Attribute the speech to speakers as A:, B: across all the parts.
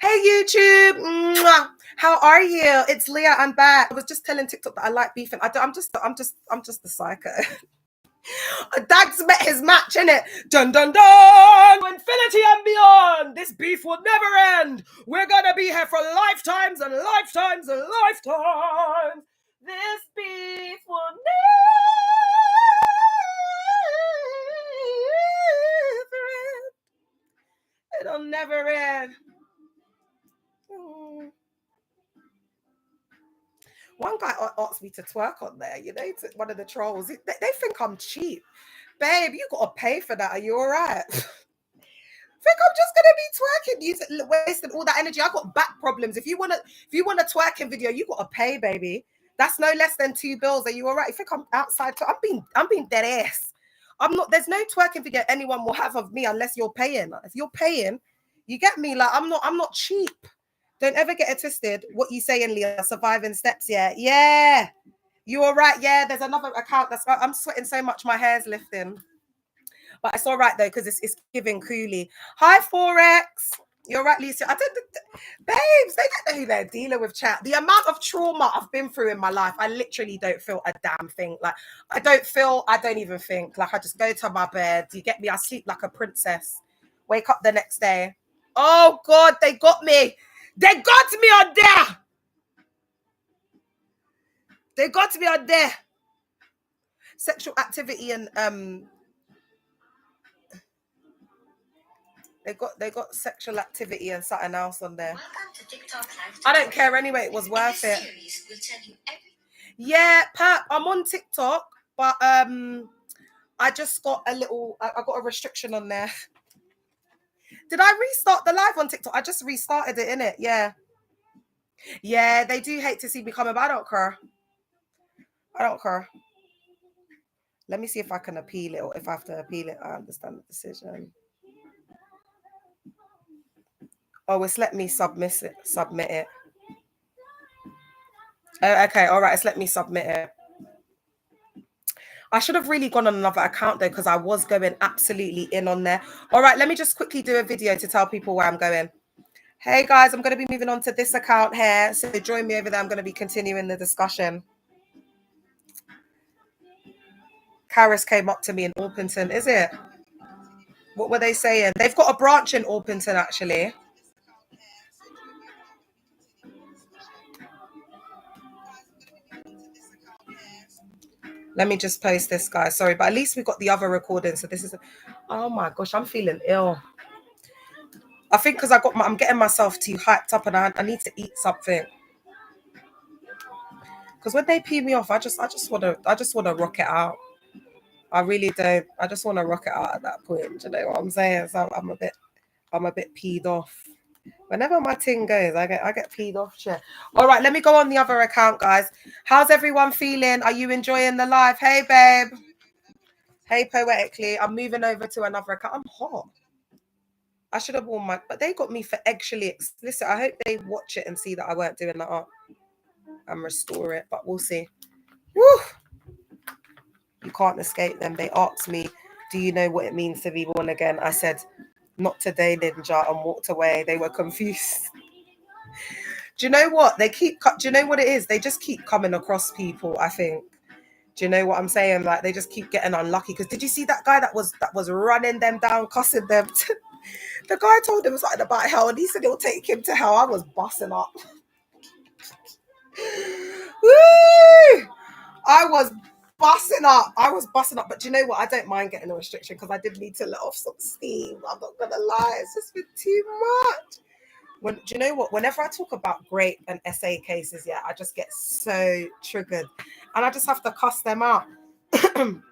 A: Hey YouTube, mwah. How are you? It's Leah. I'm back. I was just telling TikTok that I like beefing. I'm just a psycho. Dags met his match, innit? Dun dun dun! Infinity and beyond. This beef will never end. We're gonna be here for lifetimes and lifetimes and lifetimes. This beef will never end. It'll never end. One guy asked me to twerk on there, one of the trolls. They think I'm cheap. Babe, you got to pay for that. Are you all right? Think I'm just going to be twerking, wasting all that energy? I got back problems. If you want a twerking video, you got to pay, baby. That's no less than $2. Are you all right? You think I'm outside? I'm being dead ass. I'm not. There's no twerking video anyone will have of me unless you're paying. If you're paying, you get me. Like I'm not cheap. Don't ever get it twisted. What you saying, Leah? Surviving steps, yeah. Yeah. You all right? Yeah, there's another account I'm sweating so much my hair's lifting. But it's all right though, because it's giving coolly. Hi, Forex. You're right, Lisa. Babes, they don't know who they're dealing with, chat. The amount of trauma I've been through in my life, I literally don't feel a damn thing. Like, I don't even think. Like, I just go to my bed. You get me? I sleep like a princess. Wake up the next day. Oh, God, they got me. They got me on there. They got me on there. Sexual activity and they got sexual activity and something else on there. I don't care anyway. It was worth it. Yeah, Pat, I'm on TikTok, but I just got I got a restriction on there. Did I restart the live on TikTok? I just restarted it, innit? Yeah. Yeah, they do hate to see me coming, but I don't care. I don't care. Let me see if I can appeal it, or if I have to appeal it. I understand the decision. Oh, it's let me submit it. Oh, okay, all right, it's let me submit it. I should have really gone on another account though, because I was going absolutely in on there. All right, let me just quickly do a video to tell people where I'm going. Hey guys, I'm going to be moving on to this account here. So join me over there. I'm going to be continuing the discussion. Karis came up to me in Orpington, is it? What were they saying? They've got a branch in Orpington, actually. Let me just post this, guys. Sorry, but at least we've got the other recording. So this is... Oh my gosh, I'm feeling ill. I think because I'm getting myself too hyped up, and I need to eat something. Because when they pee me off, I just want to rock it out. I really don't. I just want to rock it out at that point. Do you know what I'm saying? So I'm a bit peed off. Whenever my ting goes, I get peed off. Shit. All right, let me go on the other account, guys. How's everyone feeling? Are you enjoying the live? Hey, babe. Hey, Poetically. I'm moving over to another account. I'm hot. I should have worn but they got me for eggshally explicit. I hope they watch it and see that I weren't doing that up and restore it, but we'll see. Woo! You can't escape them. They asked me, do you know what it means to be born again? I said, not today, Ninja, and walked away. They were confused. Do you know what? Do you know what it is? They just keep coming across people, I think. Do you know what I'm saying? Like, they just keep getting unlucky. Because did you see that guy that was running them down, cussing them? The guy told him something about hell, and he said he'll take him to hell. I was busting up. Woo! I was busting up. But do you know what? I don't mind getting a restriction, because I did need to let off some steam. I'm not going to lie. It's just been too much. Do you know what? Whenever I talk about grape and SA cases, yeah, I just get so triggered. And I just have to cuss them out. I'm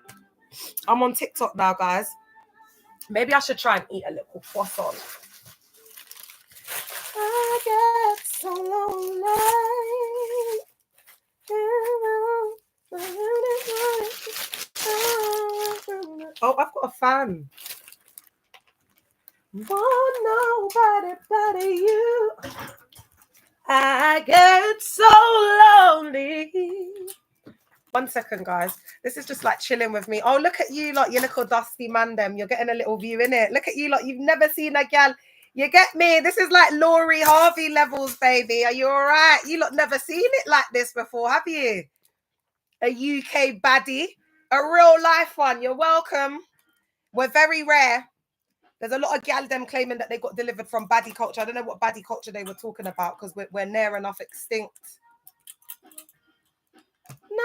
A: on TikTok now, guys. Maybe I should try and eat a little croissant. I get so lonely. Oh, I've got a fan. Want nobody but you. I get so lonely. 1 second, guys. This is just like chilling with me. Oh, look at you, like your little dusty man. Them, you're getting a little view in it. Look at you, like you've never seen a gal You get me? This is like Laurie Harvey levels, baby. Are you all right? You lot never seen it like this before, have you? A UK baddie, a real life one. You're welcome. We're very rare. There's a lot of gal them claiming that they got delivered from baddie culture. I don't know what baddie culture they were talking about because we're near enough extinct. No.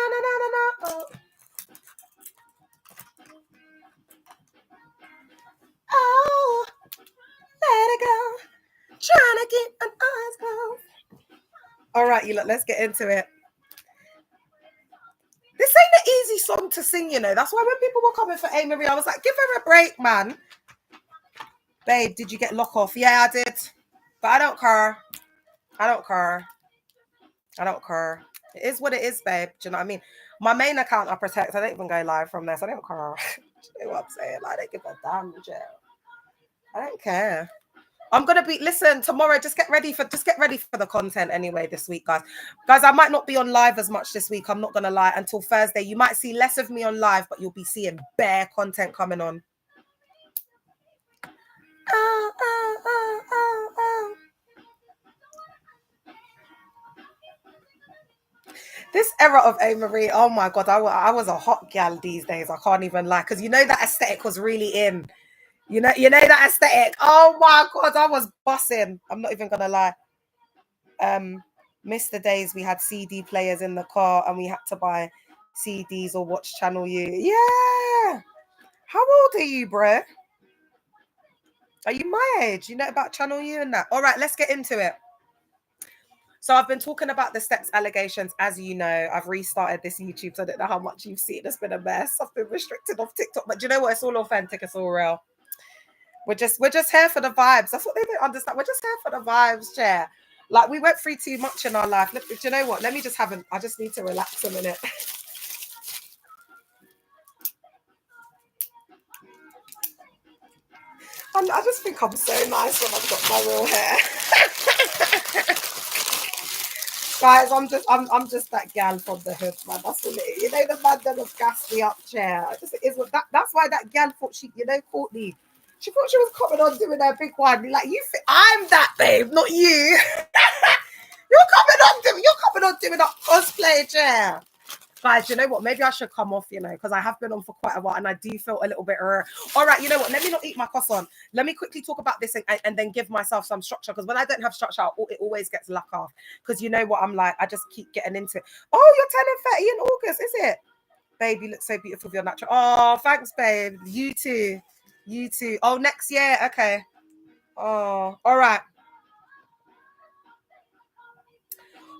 A: Oh, let it go. Trying to get an eyes closed. All right, you look, let's get into it. This ain't an easy song to sing, you know. That's why when people were coming for A. Marie, I was like, give her a break, man. Babe, did you get lock off? Yeah, I did. But I don't care. I don't care. I don't care. It is what it is, babe. Do you know what I mean? My main account I protect. I don't even go live from there, so I don't care. Do you know what I'm saying? Like, I don't give a damn, jail. I don't care. I'm gonna be tomorrow. Just get ready for the content anyway this week, guys. I might not be on live as much this week. I'm not gonna lie until Thursday. You might see less of me on live, but you'll be seeing bare content coming on. Oh. This era of A. Marie, oh my god, I was a hot gal these days. I can't even lie, because you know that aesthetic was really in. You know that aesthetic. Oh my god, I was bossing. I'm not even gonna lie. Missed the days we had CD players in the car and we had to buy CDs or watch Channel U. Yeah. How old are you, bro? Are you my age? You know about Channel U and that? All right, let's get into it. So I've been talking about the Steps allegations. As you know, I've restarted this YouTube, so I don't know how much you've seen. It's been a mess. I've been restricted off TikTok, but do you know what? It's all authentic. It's all real. We're just here for the vibes. That's what they don't understand. We're just here for the vibes, Chair. Like, we went through too much in our life. Look, do you know what? Let me just I just need to relax a minute. I just think I'm so nice when I've got my real hair. Guys, I'm just that gal from the hood, man. That's what it is. You know, the man that have gassed me up, Chair. That's why that gal thought Courtney. She thought she was coming on doing her big one. Like, I'm that, babe, not you. You're coming on doing a cosplay, Chair. Guys, you know what? Maybe I should come off, because I have been on for quite a while and I do feel a little bit. All right, you know what? Let me not eat my croissant. Let me quickly talk about this and then give myself some structure, because when I don't have structure, it always gets luck off. Because you know what? I'm like, I just keep getting into it. Oh, you're turning 30 in August, is it? Babe, you look so beautiful with your natural. Oh, thanks, babe. You too. You too. Oh, next year. Okay. Oh, all right.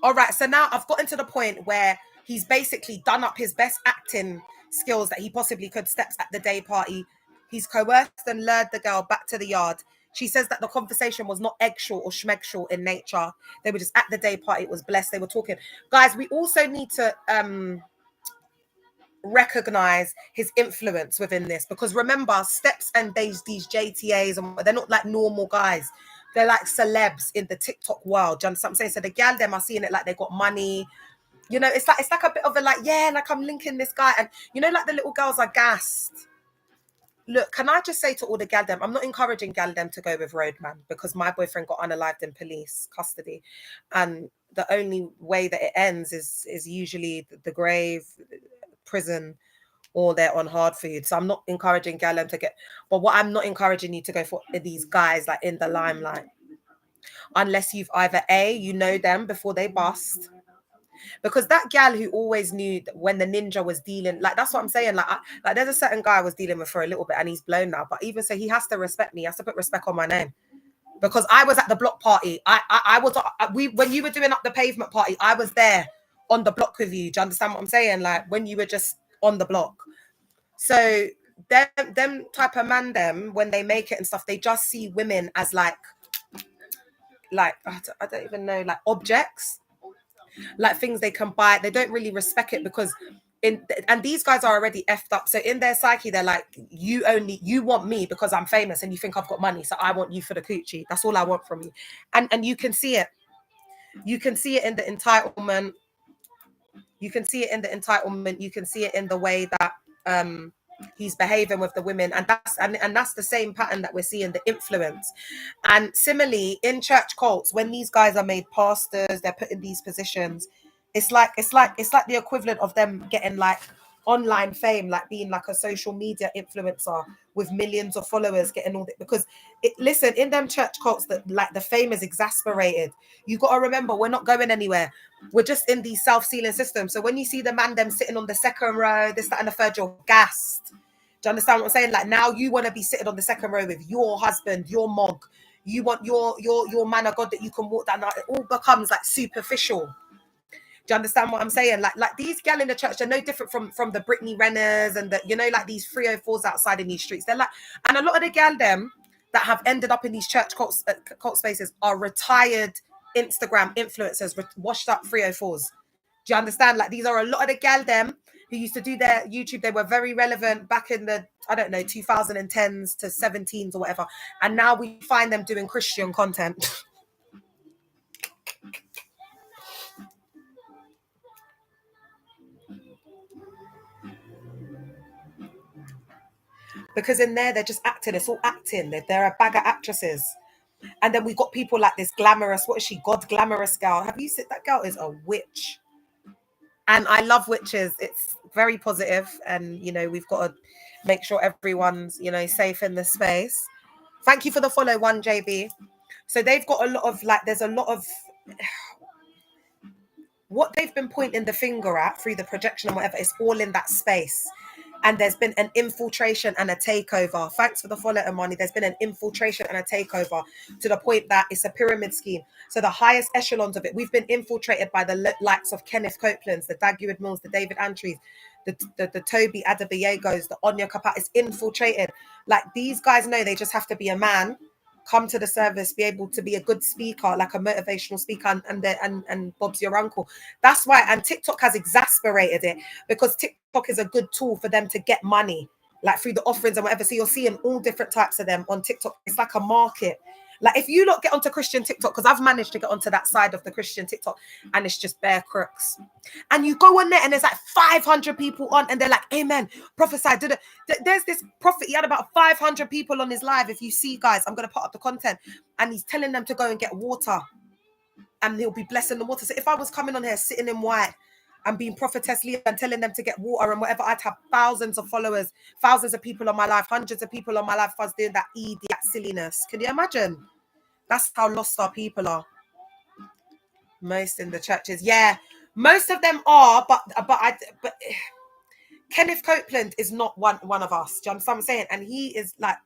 A: All right. So now I've gotten to the point where he's basically done up his best acting skills that he possibly could. Steps at the day party. He's coerced and lured the girl back to the yard. She says that the conversation was not eggshell or schmegshell in nature. They were just at the day party. It was blessed. They were talking. Guys, we also need to recognize his influence within this, because remember, Steps and these JTAs, and they're not like normal guys. They're like celebs in the TikTok world. Do you understand what I'm saying? So the gal them are seeing it like they got money. You know, it's like a bit of a like, yeah, like I'm linking this guy. And you know, like the little girls are gassed. Look, can I just say to all the gal them, I'm not encouraging gal them to go with Roadman, because my boyfriend got unalived in police custody. And the only way that it ends is usually the grave, prison, or they're on hard food. So I'm not encouraging Gallem to get, but what I'm not encouraging you to go for are these guys like in the limelight, unless you've either you know them before they bust. Because that gal who always knew that when the ninja was dealing, like, that's what I'm saying. Like, there's a certain guy I was dealing with for a little bit and he's blown now. But even so, he has to respect me. He has to put respect on my name. Because I was at the block party. I was, when you were doing up the pavement party, I was there on the block with you. Do you understand what I'm saying? Like, when you were just on the block. So them type of man, them, when they make it and stuff, they just see women as like I don't even know, like objects, like things they can buy. They don't really respect it, because and these guys are already effed up. So in their psyche, they're like, you want me because I'm famous and you think I've got money, so I want you for the coochie. That's all I want from you. And you can see it. You can see it in the entitlement. You can see it in the entitlement. You can see it in the way that he's behaving with the women, and that's the same pattern that we're seeing, the influence. And similarly in church cults, when these guys are made pastors, they're put in these positions, it's like the equivalent of them getting like online fame, like being like a social media influencer with millions of followers, getting all that. Because listen, in them church cults, that like the fame is exasperated. You got to remember, we're not going anywhere. We're just in these self-sealing systems. So when you see the man them sitting on the second row, this, that, and the third, you're gassed. Do you understand what I'm saying? Like, now you want to be sitting on the second row with your husband, your mog. You want your man of God that you can walk down. It all becomes like superficial. Do you understand what I'm saying? Like these gal in the church, they're no different from the Brittany Renners and the, like these 304s outside in these streets. They're like, and a lot of the gal them that have ended up in these church cult spaces are retired Instagram influencers, washed up 304s. Do you understand? Like, these are a lot of the gal them who used to do their YouTube. They were very relevant back in the, I don't know, 2010s to 17s or whatever. And now we find them doing Christian content. Because in there, they're just acting. It's all acting. They're a bag of actresses. And then we got people like this glamorous, what is she? God glamorous girl. Have you seen that girl? Is a witch. And I love witches. It's very positive. And, we've got to make sure everyone's, safe in the space. Thank you for the follow, 1JB. So they've got a lot of, like, there's a lot of what they've been pointing the finger at through the projection and whatever. It's all in that space. And there's been an infiltration and a takeover. Thanks for the follow, Amani. There's been an infiltration and a takeover to the point that it's a pyramid scheme. So the highest echelons of it, we've been infiltrated by the likes of Kenneth Copeland's, the Dag Heward-Mills, the David Antries, the Toby Adebayegos, the Anya Kapat. It's infiltrated. Like, these guys know they just have to be a man, come to the service, be able to be a good speaker, like a motivational speaker, and Bob's your uncle. That's why, and TikTok has exasperated it, because TikTok is a good tool for them to get money, like through the offerings and whatever. So you're seeing all different types of them on TikTok. It's like a market. Like, if you lot get onto Christian TikTok, because I've managed to get onto that side of the Christian TikTok, and it's just bare crooks. And you go on there and there's like 500 people on, and they're like, amen, prophesy. There's this prophet, he had about 500 people on his live. If you see, guys, I'm going to put up the content, and he's telling them to go and get water, and he'll be blessing the water. So if I was coming on here sitting in white and being prophetess Leah and telling them to get water and whatever, I'd have thousands of followers, thousands of people on my life, hundreds of people on my life if I was doing that that silliness. Can you imagine? That's how lost our people are. Most in the churches. Yeah, most of them are, but Kenneth Copeland is not one of us. Do you understand what I'm saying? And he is like,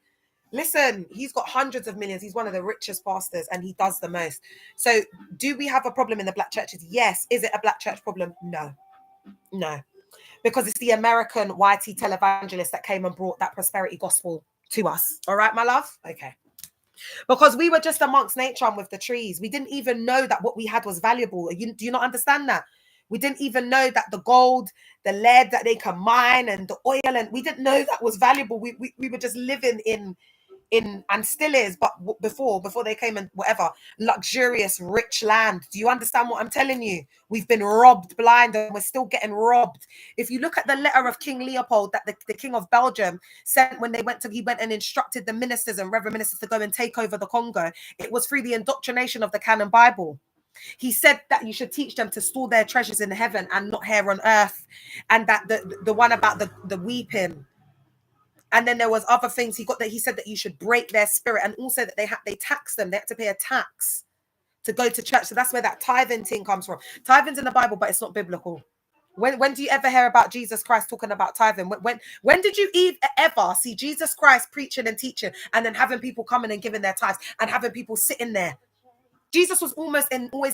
A: listen, he's got hundreds of millions. He's one of the richest pastors, and he does the most. So do we have a problem in the black churches? Yes. Is it a black church problem? No. Because it's the American YT televangelist that came and brought that prosperity gospel to us. All right, my love? Okay. Because we were just amongst nature and with the trees. We didn't even know that what we had was valuable. Do you not understand that? We didn't even know that the gold, the lead that they can mine, and the oil, and we didn't know that was valuable. We were just living in and still is, but before they came and whatever, luxurious, rich land. Do you understand what I'm telling you? We've been robbed blind, and we're still getting robbed. If you look at the letter of King Leopold that the King of Belgium sent when he went and instructed the ministers and reverend ministers to go and take over the Congo, it was through the indoctrination of the canon Bible. He said that you should teach them to store their treasures in heaven and not here on earth, and that the one about the weeping. And then there was other things he said that you should break their spirit, and also that they tax them. They have to pay a tax to go to church. So that's where that tithing thing comes from. Tithing's in the Bible, but it's not biblical. When do you ever hear about Jesus Christ talking about tithing? When did you ever see Jesus Christ preaching and teaching and then having people coming and giving their tithes and having people sitting there? Jesus was always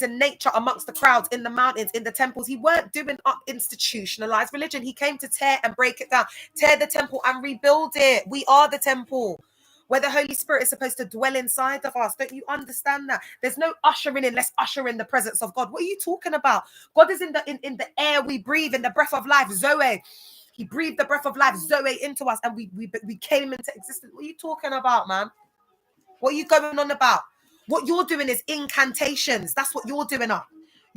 A: in nature, amongst the crowds, in the mountains, in the temples. He weren't doing up institutionalized religion. He came to tear and break it down, tear the temple and rebuild it. We are the temple where the Holy Spirit is supposed to dwell inside of us. Don't you understand that? There's no ushering in. Let's usher in the presence of God. What are you talking about? God is in the air we breathe, in the breath of life, Zoe. He breathed the breath of life, Zoe, into us, and we came into existence. What are you talking about, man? What are you going on about? What you're doing is incantations. That's what you're doing up.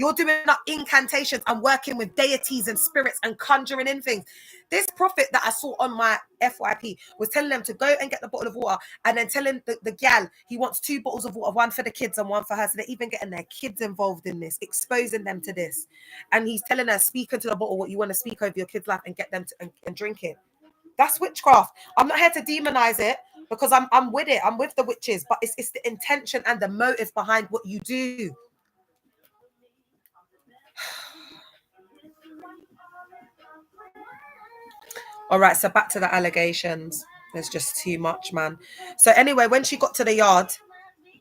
A: You're doing up incantations and working with deities and spirits and conjuring in things. This prophet that I saw on my FYP was telling them to go and get the bottle of water, and then telling the gal he wants 2 bottles of water, one for the kids and one for her. So they're even getting their kids involved in this, exposing them to this. And he's telling her, speak into the bottle what you want to speak over your kid's life and get them to and drink it. That's witchcraft. I'm not here to demonize it, because I'm with it. I'm with the witches, but it's the intention and the motive behind what you do. All right, so back to the allegations. There's just too much, man. So anyway, when she got to the yard,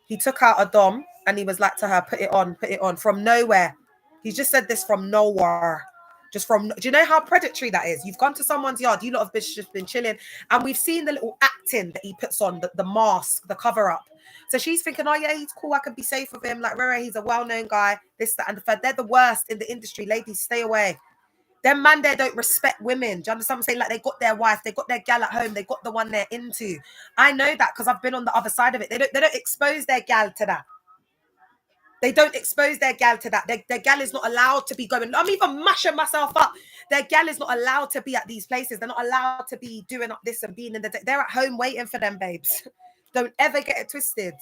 A: he took out a dom and he was like to her, put it on, from nowhere. He just said this from nowhere. Just from, do you know how predatory that is? You've gone to someone's yard, you lot have just been chilling, and we've seen the little acting that he puts on, the mask, the cover up. So she's thinking, oh yeah, he's cool, I can be safe with him. Like, Rere, he's a well-known guy, this, that, and the third. They're the worst in the industry. Ladies, stay away. Them man there don't respect women. Do you understand what I'm saying? Like, they got their wife, they got their gal at home, they got the one they're into. I know that because I've been on the other side of it. They don't expose their gal to that. They don't expose their gal to that. Their gal is not allowed to be going. I'm even mashing myself up. Their gal is not allowed to be at these places. They're not allowed to be doing up this and being in the. They're at home waiting for them, babes. Don't ever get it twisted.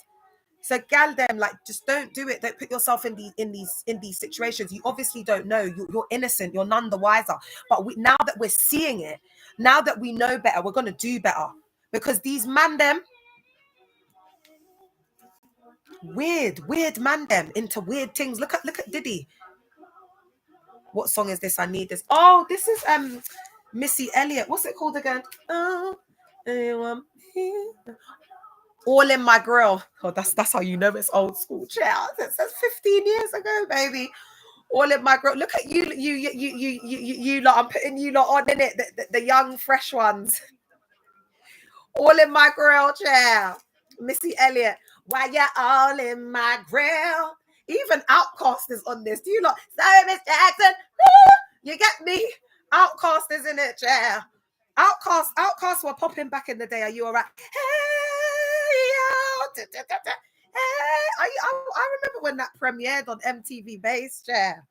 A: So gal them, like, just don't do it. Don't put yourself in these situations. You obviously don't know. You're innocent. You're none the wiser. But now that we're seeing it, now that we know better, we're gonna do better. Because these man them, weird man them into weird things. Look at Diddy. What song is this? I need this. Oh, this is Missy Elliott. What's it called again? Oh, All in My Grill. Oh, that's how you know it's old school. Child. It says 15 years ago, baby. All in My Grill. Look at you lot. I'm putting you lot on in it. The young, fresh ones. All in My Grill, child. Missy Elliott. Why you all in my grill? Even Outcast is on this. Do you lot? Sorry, Miss Jackson. You get me? Outcast is in it, child. Outcast were popping back in the day. Are you all right? Hey, I remember when that premiered on MTV Base, chair.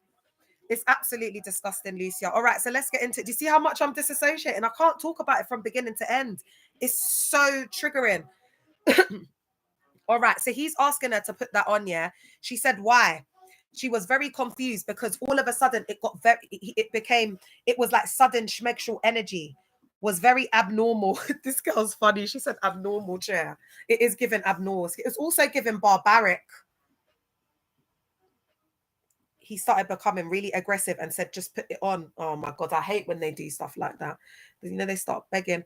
A: It's absolutely disgusting, Lucia. All right, so let's get into it. Do you see how much I'm disassociating? I can't talk about it from beginning to end. It's so triggering. All right, so he's asking her to put that on, yeah? She said, why? She was very confused because all of a sudden it was like sudden schmegschul energy. Was very abnormal. This girl's funny. She said abnormal, chair. It is given abnormal. It's also given barbaric. He started becoming really aggressive and said, just put it on. Oh my God, I hate when they do stuff like that. You know, they start begging.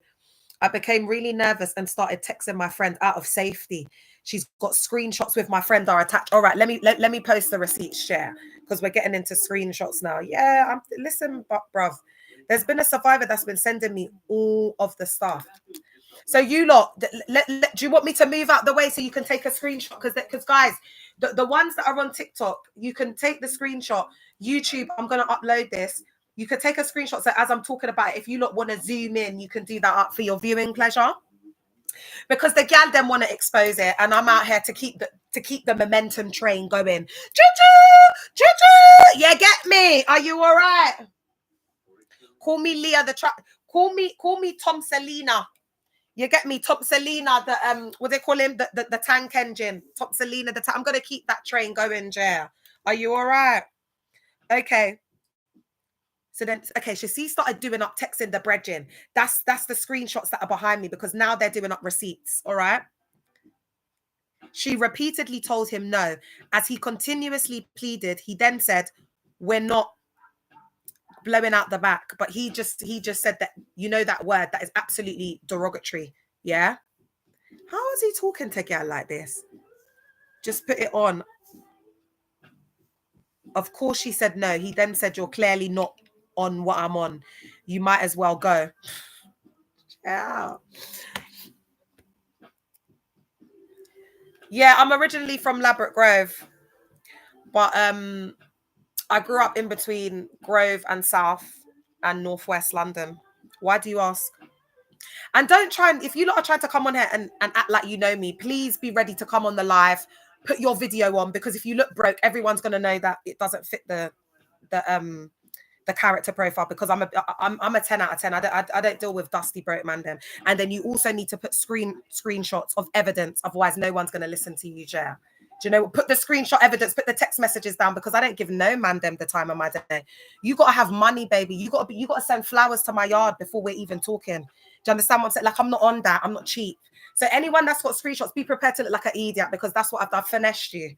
A: I became really nervous and started texting my friend out of safety. She's got screenshots with my friend are attached. All right, let me post the receipts, share, because we're getting into screenshots now. Yeah, listen, bruv. There's been a survivor that's been sending me all of the stuff. So you lot, do you want me to move out the way so you can take a screenshot? Because guys, the ones that are on TikTok, you can take the screenshot. YouTube, I'm going to upload this. You could take a screenshot. So as I'm talking about it, if you lot want to zoom in, you can do that up for your viewing pleasure. Because the gal then want to expose it, and I'm out here to keep the momentum train going. Choo-choo! You get me? Are you all right? Call me Leah the truck. Call me Tom Selena. You get me? Tom Selena, the what they call him? The tank engine. Tom Selena, I'm gonna keep that train going, Jay. Are you all right? Okay. So then, okay, so she started doing up texting the brethren. That's the screenshots that are behind me because now they're doing up receipts. All right. She repeatedly told him no. As he continuously pleaded, he then said, "We're not blowing out the back." But he just said that, you know, that word that is absolutely derogatory. Yeah. How is he talking to a girl like this? Just put it on. Of course, she said no. He then said, "You're clearly not on what I'm on. You might as well go." Yeah, I'm originally from Ladbroke Grove, but I grew up in between Grove and South and Northwest London. Why do you ask? And don't try and, if you lot are trying to come on here and act like you know me, please be ready to come on the live put your video on, because if you look broke, everyone's going to know that it doesn't fit the character profile, because I'm a 10 out of 10. I don't deal with dusty broke man them. And then you also need to put screenshots of evidence, otherwise no one's going to listen to you, Jay. Do you know, put the screenshot evidence, put the text messages down, because I don't give no man them the time of my day. You got to have money, baby. You got to send flowers to my yard before we're even talking. Do you understand what I'm saying? Like, I'm not on that. I'm not cheap. So anyone that's got screenshots, be prepared to look like an idiot, because that's what I've done. Finessed you.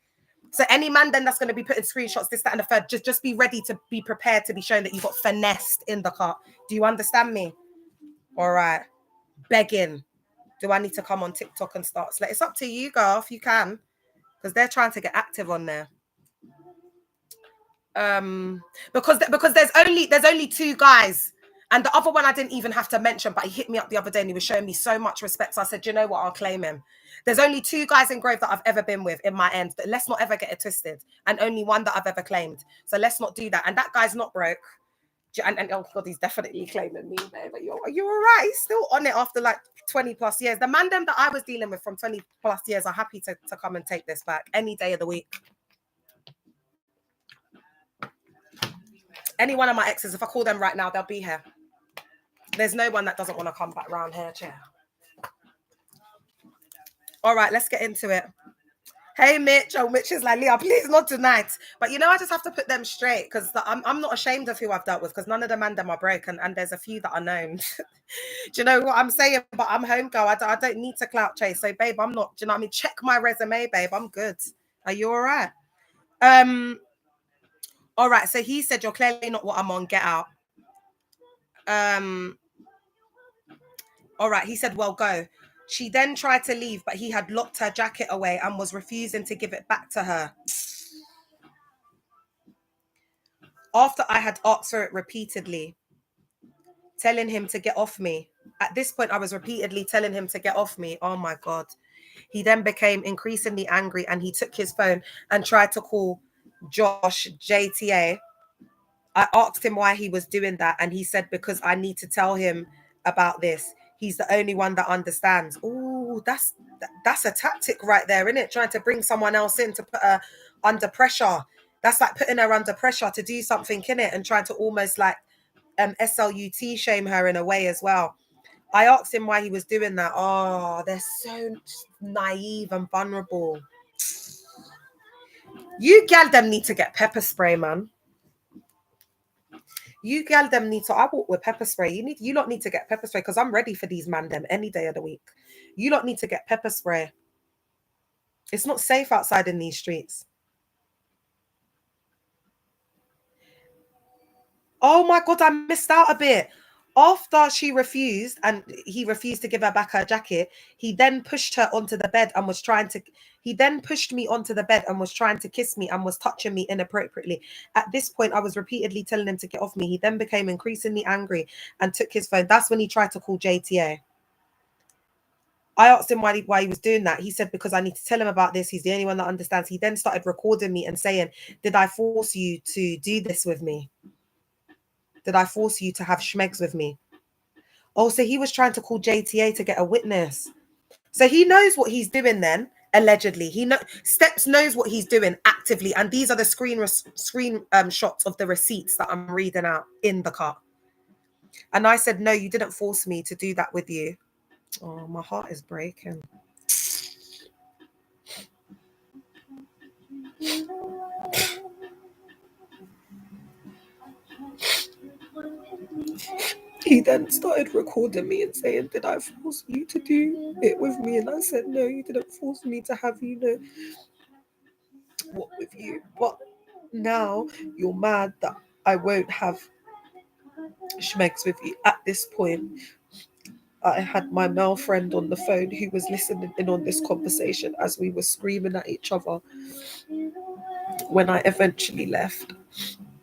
A: So any man then that's going to be putting screenshots, this, that, and the third, just be ready to be prepared to be shown that you got finessed in the car. Do you understand me? All right. Begging. Do I need to come on TikTok and start? It's up to you, girl, if you can, because they're trying to get active on there. Because there's only 2 guys, and the other one I didn't even have to mention, but he hit me up the other day and he was showing me so much respect. So I said, you know what, I'll claim him. There's only 2 guys in Grove that I've ever been with in my end. Let's not ever get it twisted. And only one that I've ever claimed. So let's not do that. And that guy's not broke. And oh God, he's definitely claiming me, man. But you're all right. He's still on it after like 20 plus years. The man them that I was dealing with from 20 plus years are happy to come and take this back any day of the week. Any one of my exes, if I call them right now, they'll be here. There's no one that doesn't want to come back round here, chair. All right, let's get into it. Hey, Mitch. Oh, Mitch is like, Leah, please not tonight. But you know, I just have to put them straight, because I'm not ashamed of who I've dealt with, because none of the man them are broke, and there's a few that are known. Do you know what I'm saying? But I'm home girl. I don't need to clout chase. So, babe, I'm not. Do you know what I mean? Check my resume, babe. I'm good. Are you all right? All right. So he said, you're clearly not what I'm on. Get out. All right. He said, well, go. She then tried to leave, but he had locked her jacket away and was refusing to give it back to her. After I had asked for it repeatedly, telling him to get off me. At this point, I was repeatedly telling him to get off me. Oh my God. He then became increasingly angry, and he took his phone and tried to call Josh, JTA. I asked him why he was doing that, and he said, because I need to tell him about this. He's the only one that understands. Oh, that's a tactic right there, isn't it? Trying to bring someone else in to put her under pressure. That's like putting her under pressure to do something, in it, and trying to almost like SLUT shame her in a way as well. I asked him why he was doing that. Oh, they're so naive and vulnerable. You gal them need to get pepper spray, man. You gal them need to. I walk with pepper spray. You lot need to get pepper spray, because I'm ready for these man them any day of the week. You lot need to get pepper spray. It's not safe outside in these streets. Oh my God, I missed out a bit. After she refused, and he refused to give her back her jacket, he then pushed her onto the bed and was trying to. He then pushed me onto the bed and was trying to kiss me and was touching me inappropriately. At this point, I was repeatedly telling him to get off me. He then became increasingly angry and took his phone. That's when he tried to call JTA. I asked him why he was doing that. He said, because I need to tell him about this. He's the only one that understands. He then started recording me and saying, did I force you to do this with me? Did I force you to have schmegs with me? Oh, so he was trying to call JTA to get a witness. So he knows what he's doing then, allegedly. Steps knows what he's doing actively. And these are the screen shots of the receipts that I'm reading out in the car. And I said, no, you didn't force me to do that with you. Oh, my heart is breaking. He then started recording me and saying, did I force you to do it with me? And I said, no, you didn't force me to have, what with you. But now you're mad that I won't have schmegs with you. At this point, I had my male friend on the phone who was listening in on this conversation as we were screaming at each other. When I eventually left,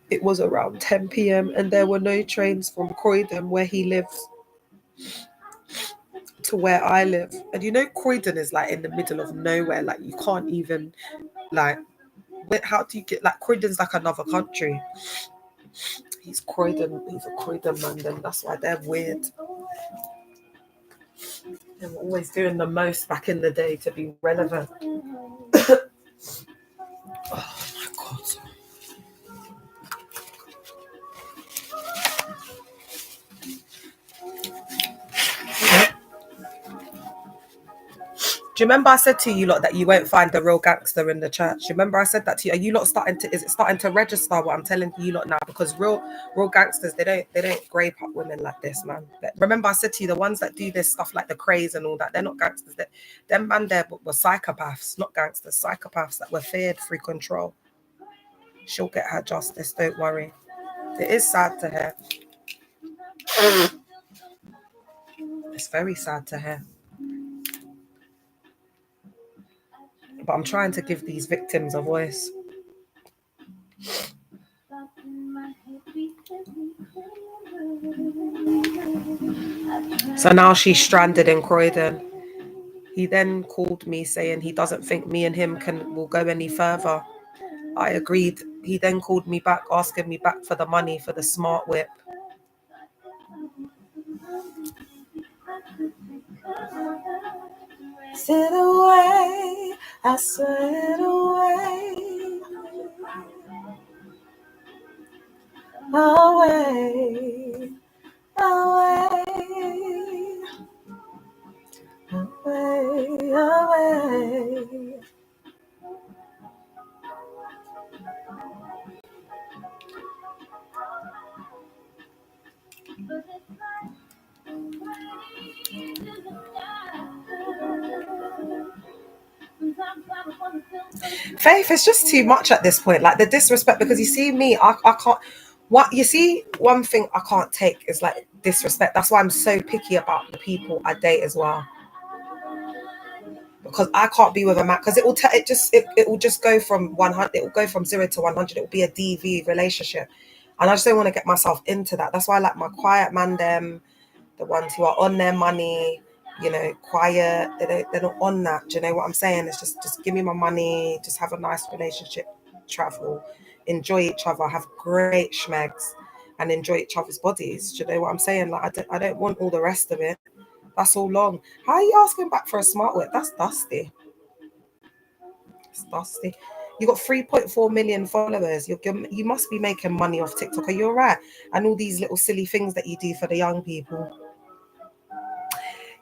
A: it was around 10 p.m. and there were no trains from Croydon, where he lives, to where I live. And Croydon is like in the middle of nowhere. Like, you can't even, like, how do you get, like, Croydon's like another country. He's a Croydon man, then that's why they're weird. They were always doing the most back in the day to be relevant. Oh my God. Do you remember I said to you lot that you won't find the real gangster in the church? Do you remember I said that to you? Are you lot starting to, is it starting to register what I'm telling you lot now? Because real gangsters, they don't grape up women like this, man. Remember I said to you, the ones that do this stuff like the craze and all that, they're not gangsters. Them man there were psychopaths, not gangsters, psychopaths that were feared through control. She'll get her justice, don't worry. It is sad to hear. It's very sad to hear. But I'm trying to give these victims a voice. So now she's stranded in Croydon. He then called me saying he doesn't think me and him will go any further. I agreed. He then called me back, asking me back for the money for the smart whip. Sit away, I slid away, away, away, away, away. Faith, it's just too much at this point. Like the disrespect, because you see me, I can't. What you see, one thing I can't take is like disrespect. That's why I'm so picky about the people I date as well. Because I can't be with a man because it will just go from 100. It will go from 0 to 100. It will be a DV relationship, and I just don't want to get myself into that. That's why I like my quiet man, them, the ones who are on their money, you know, quiet. They're not on that. Do you know what I'm saying? It's just give me my money, just have a nice relationship, travel, enjoy each other, have great schmegs, and enjoy each other's bodies. Do you know what I'm saying? Like I don't want all the rest of it. That's all long. How are you asking back for a smart whip? That's dusty. It's dusty. You got 3.4 million followers. You must be making money off TikTok. Are you all right? And all these little silly things that you do for the young people.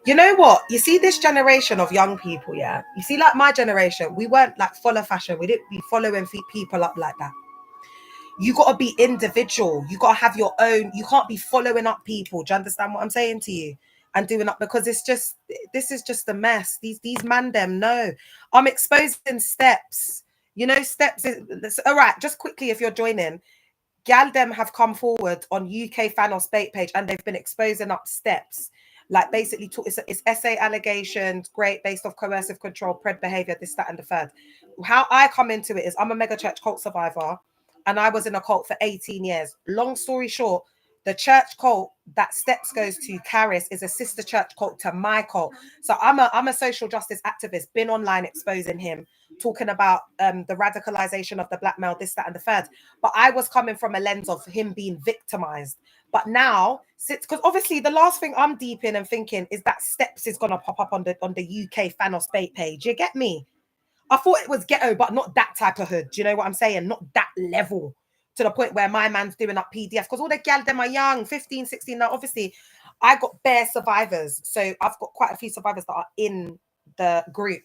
A: You know what? You see this generation of young people, yeah? You see, like my generation, we weren't like follow fashion. We didn't be following people up like that. You got to be individual. You got to have your own. You can't be following up people. Do you understand what I'm saying to you? And doing up, because this is just a mess. These man them, no. I'm exposing Steps. You know, Steps is all right. Just quickly, if you're joining, gal them have come forward on UK Fanos bait page and they've been exposing up Steps. Like basically, it's essay allegations, great, based off coercive control, pred behavior, this, that, and the third. How I come into it is I'm a mega church cult survivor, and I was in a cult for 18 years. Long story short, the church cult that Steps goes to, Caris, is a sister church cult to my cult. So I'm a social justice activist, been online exposing him, talking about the radicalization of the black male, this, that, and the third. But I was coming from a lens of him being victimized. But now, because obviously the last thing I'm deep in and thinking is that Steps is gonna pop up on the UK Fanos bait page. You get me? I thought it was ghetto, but not that type of hood. Do you know what I'm saying? Not that level, to the point where my man's doing up PDF, because all the gal them are young, 15, 16. Now, obviously, I got bare survivors. So I've got quite a few survivors that are in the group.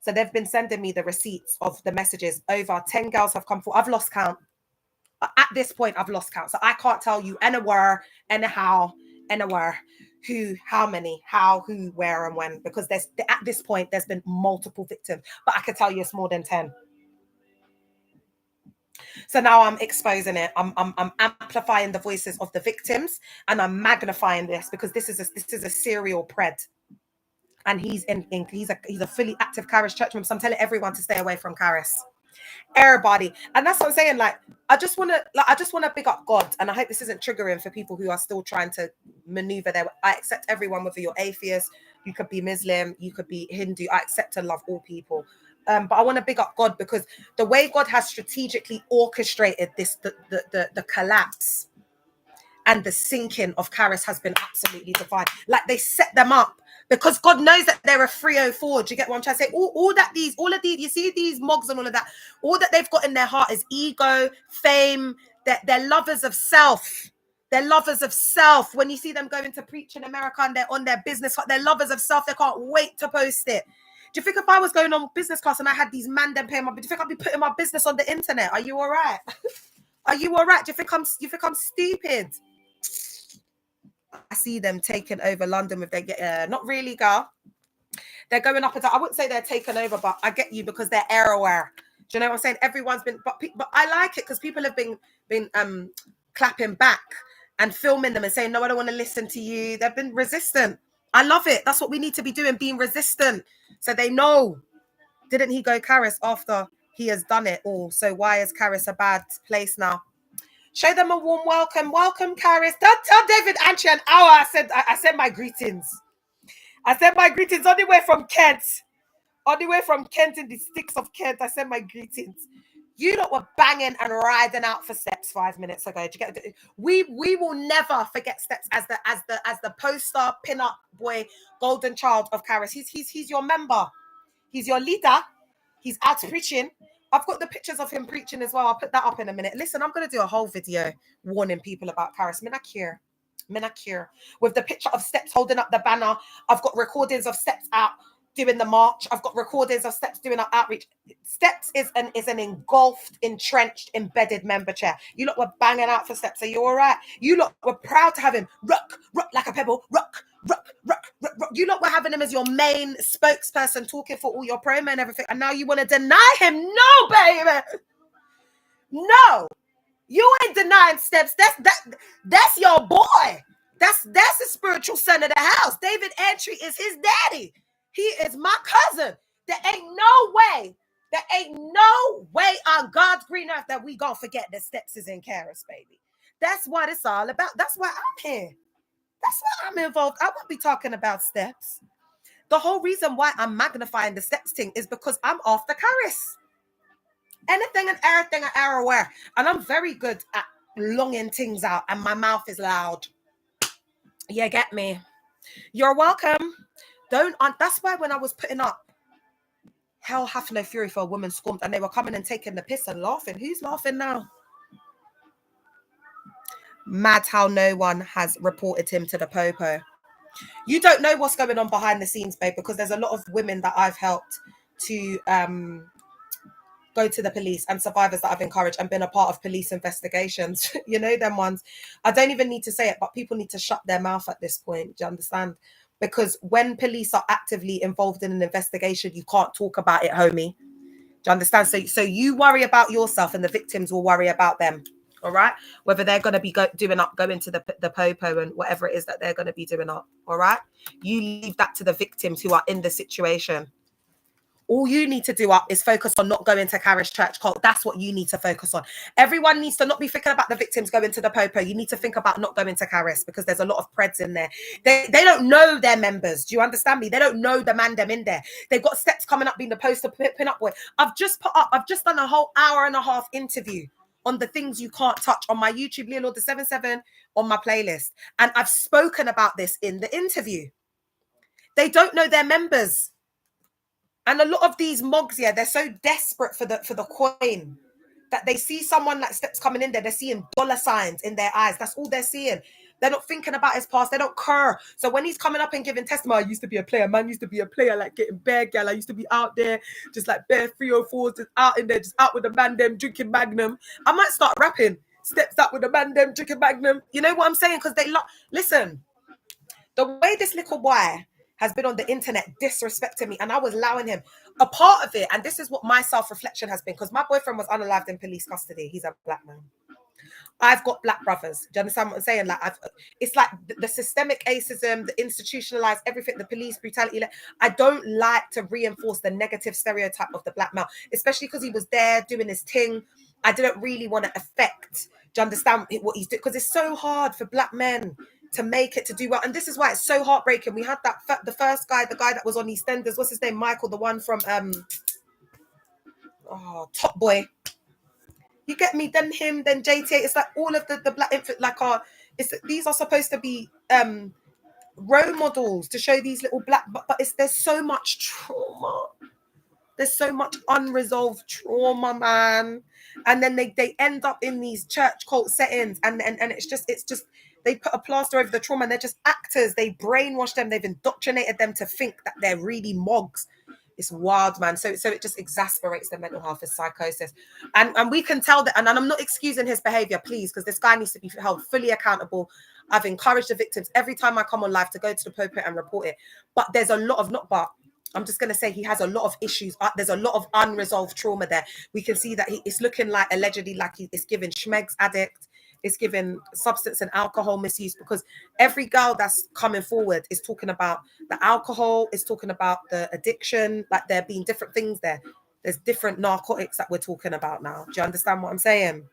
A: So they've been sending me the receipts of the messages. Over 10 girls have come forward. I've lost count. At this point, I've lost count. So I can't tell you anywhere, anyhow, anywhere, who, how many, how, who, where, and when, because at this point, there's been multiple victims. But I can tell you it's more than 10. So now I'm exposing it. I'm amplifying the voices of the victims, and I'm magnifying this because this is a serial pred. And he's a fully active Caris church member. So I'm telling everyone to stay away from Caris. Everybody. And that's what I'm saying. Like, I just want to big up God. And I hope this isn't triggering for people who are still trying to maneuver there. I accept everyone, whether you're atheist, you could be Muslim, you could be Hindu. I accept and love all people. But I want to big up God, because the way God has strategically orchestrated this, the collapse and the sinking of Caris has been absolutely divine. Like, they set them up Because God knows that they're a 304. Do you get what I'm trying to say? All of these, you see these mogs and all of that, all that they've got in their heart is ego, fame, they're lovers of self. They're lovers of self. When you see them going to preach in America and they're on their business, they're lovers of self. They can't wait to post it. Do you think if I was going on business class and I had these man them paying my, do you think I'd be putting my business on the internet? Are you all right? Are you all right? Do you think I'm stupid? I see them taking over London with their not really, girl. They're going up and down. I wouldn't say they're taken over, but I get you because they're aware. Do you know what I'm saying? Everyone's been, but I like it because people have been clapping back and filming them and saying, no, I don't want to listen to you. They've been resistant. I love it. That's what we need to be doing, being resistant. So they know. Didn't he go Karis after he has done it all? So why is Karis a bad place now? Show them a warm welcome. Welcome, Karis. Tell David Antwi an hour. I said my greetings. I sent my greetings all the way from Kent. All the way from Kent in the sticks of Kent. I sent my greetings. You lot were banging and riding out for Steps 5 minutes ago. Do you get it? We will never forget Steps as the poster pin-up boy, golden child of Karis. He's your member. He's your leader. He's out preaching. I've got the pictures of him preaching as well. I'll put that up in a minute. Listen, I'm going to do a whole video warning people about Karis. Menacure with the picture of Steps holding up the banner. I've got recordings of Steps out doing the march. I've got recordings of Steps doing our outreach. Steps is an engulfed, entrenched, embedded member chair. You lot were banging out for Steps. Are you all right? You lot were proud to have him rock like a pebble, rock. You lot were having him as your main spokesperson, talking for all your promo and everything, and now you want to deny him? No, baby, no. You ain't denying Steps. That's your boy. That's the spiritual son of the house. David Antwi is his daddy. He is my cousin. There ain't no way on God's green earth that we gonna forget that Steps is in Karis, baby. That's what it's all about. That's why I'm here. That's why I'm involved. I won't be talking about Steps. The whole reason why I'm magnifying the Steps thing is because I'm after Karis. Anything and everything are aware. And I'm very good at longing things out, and my mouth is loud. You get me? You're welcome. That's why when I was putting up Hell Hath No Fury for a Woman Scorned, and they were coming and taking the piss and laughing. Who's laughing now? Mad how no one has reported him to the popo. You don't know what's going on behind the scenes, babe, because there's a lot of women that I've helped to go to the police, and survivors that I've encouraged and been a part of police investigations. You know, them ones. I don't even need to say it, but people need to shut their mouth at this point. Do you understand? Because when police are actively involved in an investigation, you can't talk about it, homie. Do you understand? So you worry about yourself and the victims will worry about them. All right? Whether they're going to be going to the popo and whatever it is that they're going to be doing up. All right? You leave that to the victims who are in the situation. All you need to do up is focus on not going to Karis Church Cult. That's what you need to focus on. Everyone needs to not be thinking about the victims going to the popo. You need to think about not going to Karis, because there's a lot of preds in there. They don't know their members. Do you understand me? They don't know the man them in there. They've got Steps coming up being the poster pin up boy. I've just done a whole hour and a half interview on the things you can't touch on my YouTube, Leo Lord the 77 on my playlist. And I've spoken about this in the interview. They don't know their members. And a lot of these mogs, yeah, they're so desperate for the coin that they see someone like Steps coming in there. They're seeing dollar signs in their eyes. That's all they're seeing. They're not thinking about his past. They don't care. So when he's coming up and giving testimony, I used to be a player. Man used to be a player, like getting bare gal. I used to be out there, just like bare 304s, just out in there, just out with the man them, drinking Magnum. I might start rapping. Steps up with the man them, drinking Magnum. You know what I'm saying? Because they listen, the way this little boy has been on the internet disrespecting me, and I was allowing him a part of it. And this is what my self-reflection has been, because my boyfriend was unalived in police custody. He's a black man. I've got black brothers. Do you understand what I'm saying? Like, it's like the systemic racism, the institutionalized everything, the police brutality. I don't like to reinforce the negative stereotype of the black male, especially because he was there doing his thing. I didn't really want to affect. Do you understand what he's doing? Because it's so hard for black men to make it, to do well. And this is why it's so heartbreaking. We had the first guy, the guy that was on EastEnders, what's his name? Michael, the one from Top Boy. You get me? Then him, then JT. It's like all of the black infant, like these are supposed to be role models to show these little black, but there's so much trauma. There's so much unresolved trauma, man. And then they end up in these church cult settings, and it's just they put a plaster over the trauma, and they're just actors. They brainwash them, they've indoctrinated them to think that they're really mogs. It's wild, man. So it just exasperates their mental health as psychosis. And we can tell that, and I'm not excusing his behavior, please, because this guy needs to be held fully accountable. I've encouraged the victims every time I come on live to go to the pulpit and report it. But there's a lot of I'm just going to say he has a lot of issues. There's a lot of unresolved trauma there. We can see that it's looking like allegedly like it's given schmegs addict. It's given substance and alcohol misuse, because every girl that's coming forward is talking about the alcohol, is talking about the addiction, like there being different things there. There's different narcotics that we're talking about now. Do you understand what I'm saying?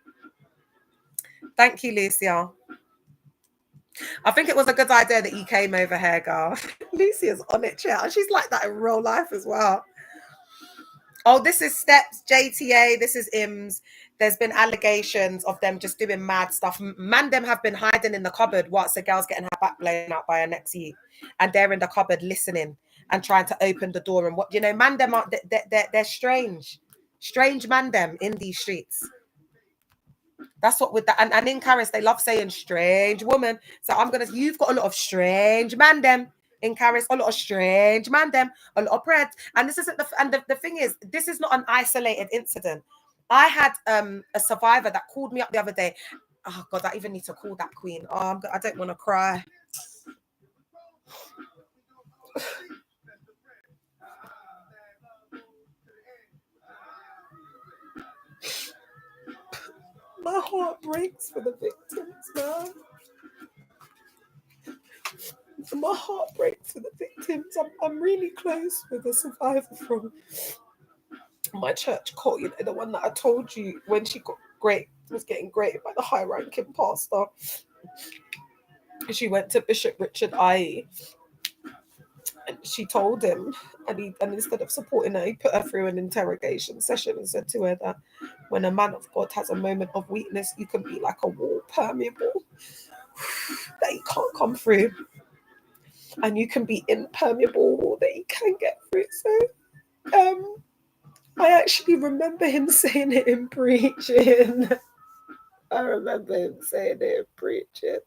A: Thank you, Lucia. I think it was a good idea that you came over here, girl. Lucia's on it, chat. She's like that in real life as well. Oh, this is Steps, JTA, this is IMS. There's been allegations of them just doing mad stuff. Man, them have been hiding in the cupboard whilst the girl's getting her back blown out by her next youth. And they're in the cupboard listening and trying to open the door. And what, you know, man, them are, they're strange. Strange man, them in these streets. That's what with that. And in Caris, they love saying strange woman. So you've got a lot of strange man, them. In Caris, a lot of strange man, them, a lot of bread. And this isn't the thing is, this is not an isolated incident. I had a survivor that called me up the other day. Oh God, I even need to call that queen. Oh, I don't want to cry. My heart breaks for the victims, man. My heart breaks for the victims. I'm really close with a survivor from my church cult, you know, the one that I told you when she was getting graded by the high-ranking pastor. She went to Bishop Richard I. And she told him, and instead of supporting her, he put her through an interrogation session and said to her that when a man of God has a moment of weakness, you can be like a wall, permeable, that he can't come through. And you can be impermeable, that he can get through. So I actually remember him saying it in preaching. I remember him saying it in preaching.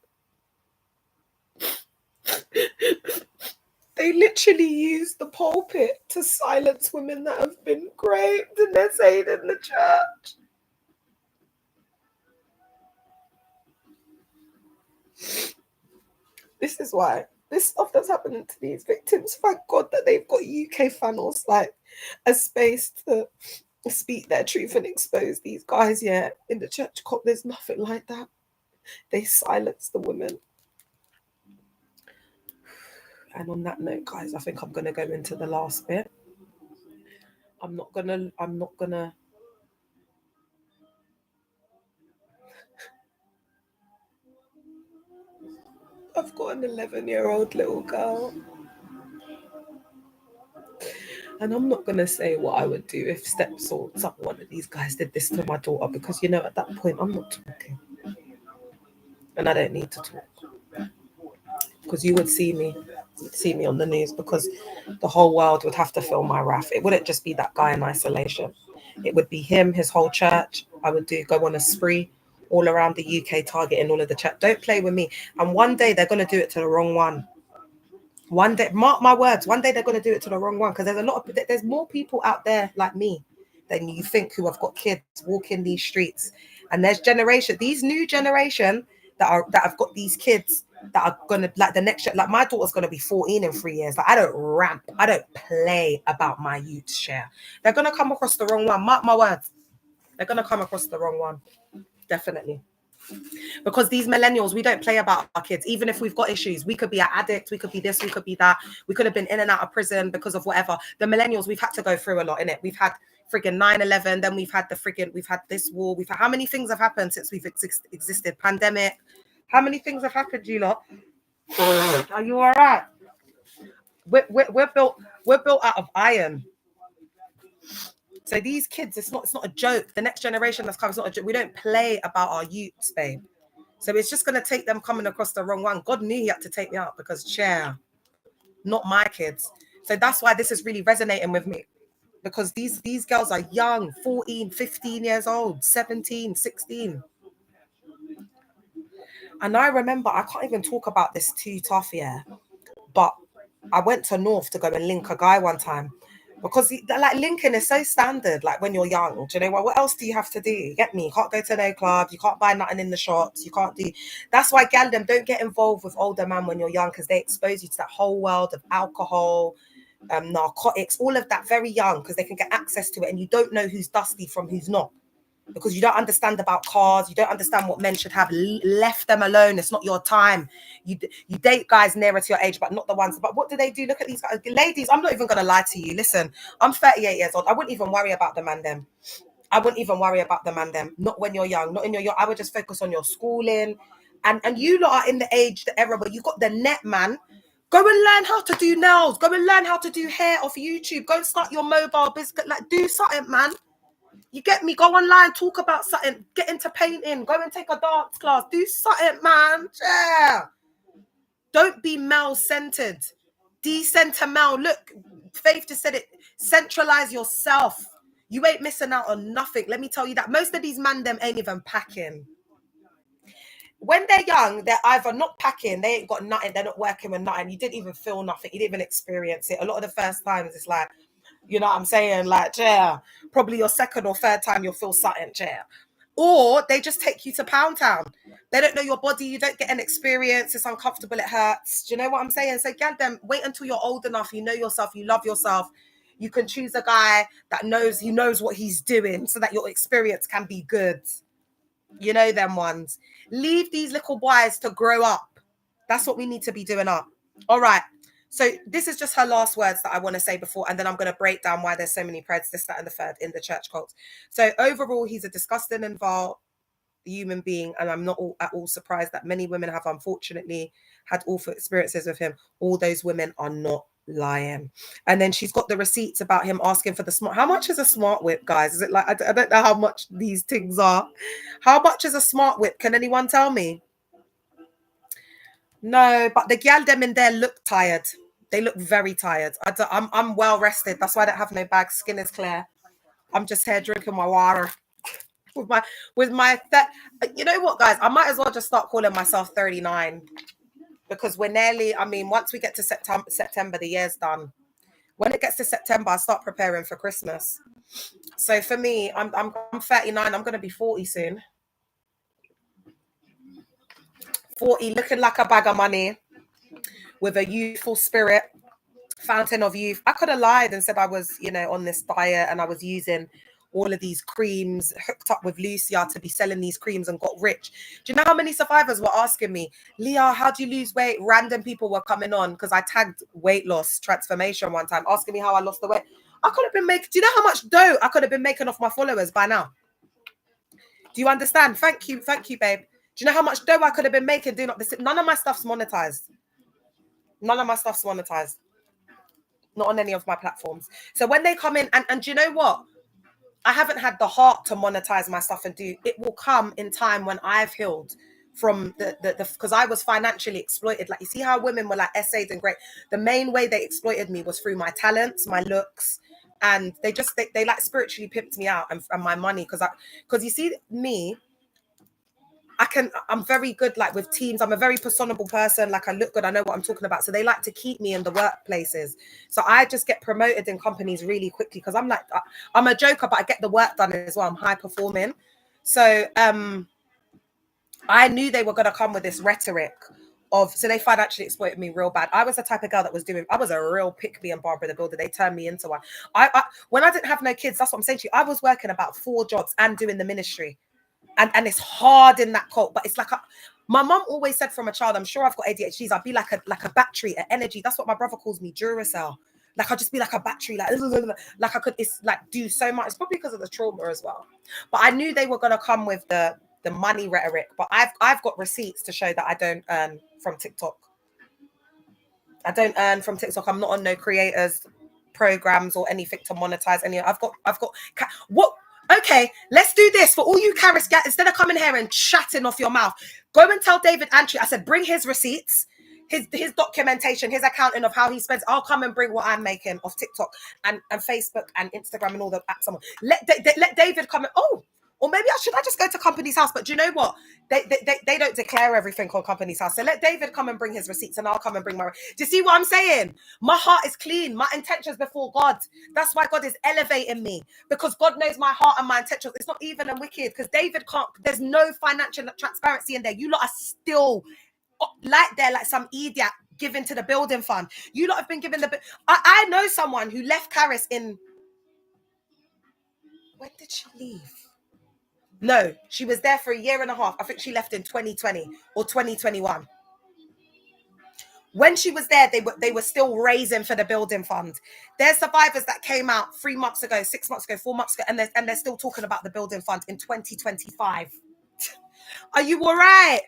A: They literally use the pulpit to silence women that have been raped, and they're saying in the church. This is why this stuff that's happening to these victims. Thank God that they've got UK Fanos, like a space to speak their truth and expose these guys. Yeah, in the church cult, there's nothing like that. They silence the women. And on that note, guys, I think I'm gonna go into the last bit. I'm not gonna I've got an 11-year-old little girl. And I'm not going to say what I would do if Steps or one of these guys did this to my daughter, because, you know, at that point, I'm not talking. And I don't need to talk. Because you would see me on the news, because the whole world would have to feel my wrath. It wouldn't just be that guy in isolation. It would be him, his whole church. I would go on a spree all around the UK, targeting all of the church. Don't play with me. And one day they're going to do it to the wrong one. One day, mark my words, one day they're going to do it to the wrong one, because there's more people out there like me than you think who have got kids walking these streets. And there's these new generation that have got these kids that are going to, like the next, like my daughter's going to be 14 in 3 years. Like I don't play about my youth share. They're going to come across the wrong one. Mark my words. They're going to come across the wrong one. Definitely. Because these millennials, we don't play about our kids. Even if we've got issues, we could be an addict, we could be this, we could be that, we could have been in and out of prison because of whatever. The millennials, we've had to go through a lot in it. We've had friggin' 9/11, then we've had this war. We've had, how many things have happened since we've existed? Pandemic. How many things have happened, you lot? Are you all right? We're built out of iron. So these kids, it's not a joke. The next generation that's coming, it's not a joke. We don't play about our youths, babe. So it's just going to take them coming across the wrong one. God knew he had to take me out because, chair, not my kids. So that's why this is really resonating with me, because these girls are young, 14, 15 years old, 17, 16. And I remember, I can't even talk about this too tough, yeah, but I went to North to go and link a guy one time, because like linking is so standard. Like when you're young, do you know what else do you have to do? You get me? You can't go to no clubs, you can't buy nothing in the shops, you can't do. That's why gal them don't get involved with older man when you're young, because they expose you to that whole world of alcohol, narcotics, all of that very young, because they can get access to it, and you don't know who's dusty from who's not, because you don't understand about cars, you don't understand what men should have. Left them alone. It's not your time. You date guys nearer to your age, but not the ones. But what do they do? Look at these guys. Ladies, I'm not even gonna lie to you. Listen, I'm 38 years old. I wouldn't even worry about the man them. I wouldn't even worry about the man them. Not when you're young. Not in your young. I would just focus on your schooling. And you lot are in the age, the era where you got the net, man. Go and learn how to do nails. Go and learn how to do hair off YouTube. Go and start your mobile business. Like, do something, man. You get me? Go online, talk about something, get into painting, go and take a dance class, do something, man. Yeah. Don't be male-centered. Decenter male. Look, Faith just said it. Centralize yourself. You ain't missing out on nothing. Let me tell you that. Most of these man them ain't even packing. When they're young, they're either not packing, they ain't got nothing, they're not working with nothing. You didn't even feel nothing. You didn't even experience it. A lot of the first times, it's like, you know what I'm saying? Like, yeah, probably your second or third time you'll feel something, yeah. Or they just take you to Pound Town. They don't know your body. You don't get an experience. It's uncomfortable. It hurts. Do you know what I'm saying? So, get them. Wait until you're old enough. You know yourself. You love yourself. You can choose a guy that knows what he's doing, so that your experience can be good. You know them ones. Leave these little boys to grow up. That's what we need to be doing up. All right. So this is just her last words that I want to say before, and then I'm going to break down why there's so many preds, this, that, and the third in the church cults. So overall, he's a disgusting and vile human being, and I'm not at all surprised that many women have unfortunately had awful experiences with him. All those women are not lying. And then she's got the receipts about him asking for the smart. How much is a smart whip, guys? Is it like, I don't know how much these things are. How much is a smart whip? Can anyone tell me? No, but the gal them in there look tired. They look very tired. I'm well rested. That's why I don't have no bag. Skin is clear. I'm just here drinking my water with my you know what, guys? I might as well just start calling myself 39, because we're nearly. I mean, once we get to September, the year's done. When it gets to September, I start preparing for Christmas. So for me, I'm 39. I'm gonna be 40 soon. 40, looking like a bag of money, with a youthful spirit, fountain of youth. I could have lied and said I was, on this diet and I was using all of these creams, hooked up with Lucia to be selling these creams and got rich. Do you know how many survivors were asking me, Leah, how do you lose weight? Random people were coming on because I tagged weight loss transformation one time, asking me how I lost the weight. I could have been making, do you know how much dough I could have been making off my followers by now? Do you understand? Thank you, babe. Do you know how much dough I could have been making doing up this? None of my stuff's monetized. None of my stuff's monetized. Not on any of my platforms. So when they come in, and do you know what? I haven't had the heart to monetize my stuff and do. It will come in time when I've healed from the because I was financially exploited. Like, you see how women were like essayed and great. The main way they exploited me was through my talents, my looks, and they like spiritually pimped me out and my money, because you see me. I'm very good, like, with teams. I'm a very personable person. Like, I look good. I know what I'm talking about. So they like to keep me in the workplaces. So I just get promoted in companies really quickly because I'm like, I'm a joker, but I get the work done as well. I'm high performing. So I knew they were going to come with this rhetoric so they financially exploited me real bad. I was the type of girl that I was a real pick me and Barbara the Builder. They turned me into one. When I didn't have no kids, that's what I'm saying to you. I was working about 4 jobs and doing the ministry. And it's hard in that cult, but it's like my mom always said from a child, I'm sure I've got ADHDs, I'd be like a battery, an energy. That's what my brother calls me, Duracell. Like, I'll just be like a battery, like I could, it's like, do so much. It's probably because of the trauma as well. But I knew they were going to come with the money rhetoric, but I've got receipts to show that I don't earn from TikTok. I don't earn from TikTok. I'm not on no creators programs or anything to monetize any. I've got what? Okay, let's do this for all you Karis. Instead of coming here and chatting off your mouth, Go and tell David Antwi. I said, bring his receipts, his documentation, his accounting of how he spends. I'll come and bring what I'm making off TikTok and Facebook and Instagram and all the apps. Let David come. Or maybe I just go to Company's House. But do you know what? They don't declare everything on Company's House. So let David come and bring his receipts and I'll come and bring my... Do you see what I'm saying? My heart is clean. My intentions before God. That's why God is elevating me. Because God knows my heart and my intentions. It's not even a wicked. Because David can't... There's no financial transparency in there. You lot are still like some idiot giving to the building fund. You lot have been given the... I know someone who left Caris in... When did she leave? No, she was there for a year and a half. I think she left in 2020 or 2021. When she was there, they were still raising for the building fund. There's survivors that came out 3 months ago, 6 months ago, 4 months ago, and they're still talking about the building fund in 2025. Are you all right?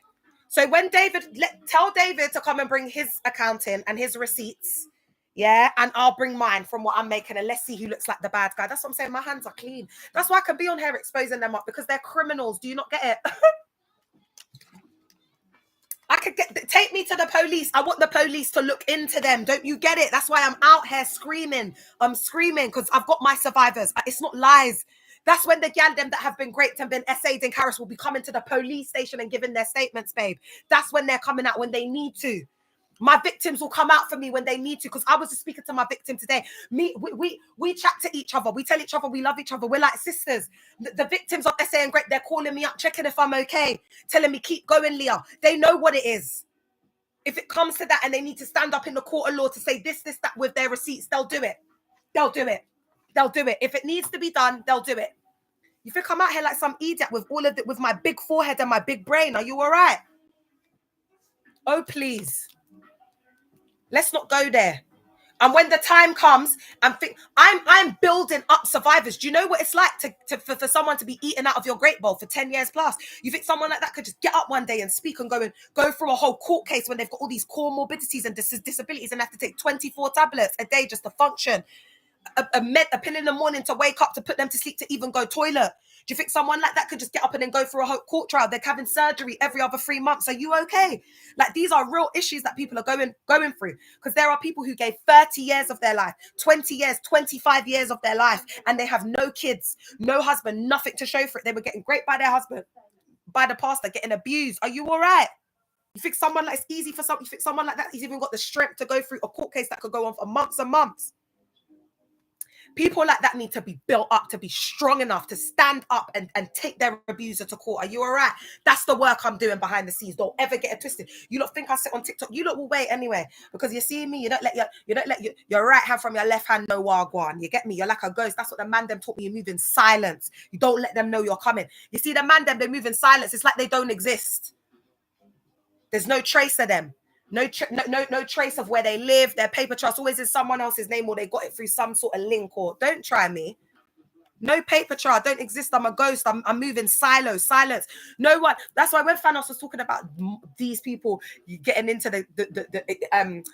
A: So when tell David to come and bring his accounting and his receipts. Yeah, and I'll bring mine from what I'm making, and let's see who looks like the bad guy. That's what I'm saying. My hands are clean. That's why I can be on here exposing them up, because they're criminals. Do you not get it? I could take me to the police. I want the police to look into them. Don't you get it? That's why I'm out here screaming. I'm screaming because I've got my survivors. It's not lies. That's when the gal them that have been raped and been essayed in Caris will be coming to the police station and giving their statements, babe. That's when they're coming out, when they need to. My victims will come out for me when they need to, because I was just speaking to my victim today. We chat to each other. We tell each other we love each other. We're like sisters. The victims of SA and Great, they're calling me up, checking if I'm okay, telling me, keep going, Leah. They know what it is. If it comes to that and they need to stand up in the court of law to say this, that with their receipts, they'll do it. They'll do it. They'll do it. If it needs to be done, they'll do it. You think I'm out here like some idiot with all of it, with my big forehead and my big brain? Are you all right? Oh, please. Let's not go there. And when the time comes, I'm building up survivors. Do you know what it's like for someone to be eaten out of your great bowl for 10 years plus? You think someone like that could just get up one day and speak and go through a whole court case when they've got all these core morbidities and disabilities and have to take 24 tablets a day just to function? A pill in the morning to wake up, to put them to sleep, to even go toilet. Do you think someone like that could just get up and then go through a whole court trial? They're having surgery every other 3 months. Are you okay? Like, these are real issues that people are going through, because there are people who gave 30 years of their life, 20 years, 25 years of their life, and they have no kids, no husband, nothing to show for it. They were getting raped by their husband, by the pastor, getting abused. Are you all right? You think someone like it's easy for some? You think someone like that has even got the strength to go through a court case that could go on for months and months? People like that need to be built up, to be strong enough to stand up and take their abuser to court. Are you all right? That's the work I'm doing behind the scenes. Don't ever get it twisted. You don't think I sit on TikTok? You lot will wait anyway, because you see me. You don't let your right hand from your left hand know wagwan. You get me? You're like a ghost. That's what the man them taught me. You move in silence. You don't let them know you're coming. You see the man them, they move in silence. It's like they don't exist. There's no trace of them. No trace of where they live. Their paper trails always in someone else's name, or they got it through some sort of link. Or don't try me. No paper trail. Don't exist. I'm a ghost. I'm moving silence. No one. That's why when Thanos was talking about these people getting into the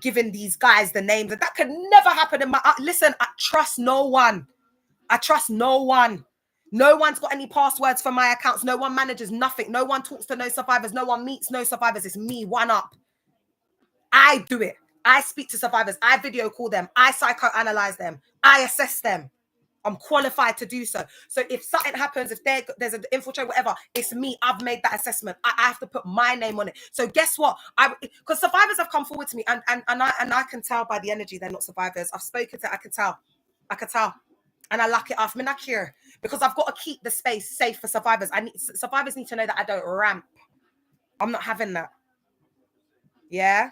A: giving these guys the names, that could never happen in my... listen, I trust no one. No one's got any passwords for my accounts. No one manages nothing. No one talks to no survivors. No one meets no survivors. It's me, one up. I do it. I speak to survivors. I video call them. I psychoanalyze them. I assess them. I'm qualified to do so. So if something happens, if there's an infiltrate, whatever, it's me. I've made that assessment. I have to put my name on it. So guess what? Because survivors have come forward to me, and I can tell by the energy they're not survivors. I've spoken to. I can tell. And I lock it off. I'm not here because I've got to keep the space safe for survivors. Survivors need to know that I don't ramp. I'm not having that. Yeah.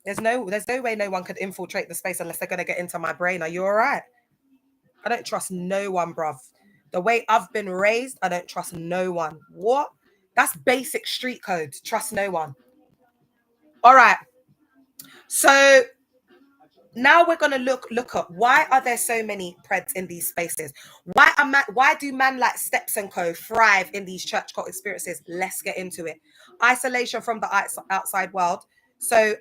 A: There's no way no one could infiltrate the space unless they're going to get into my brain. Are you all right? I don't trust no one, bruv. The way I've been raised, I don't trust no one. What? That's basic street code. Trust no one. All right. So now we're going to look at why are there so many preds in these spaces? Why do man like Steps and Co thrive in these church cult experiences? Let's get into it. Isolation from the outside world. So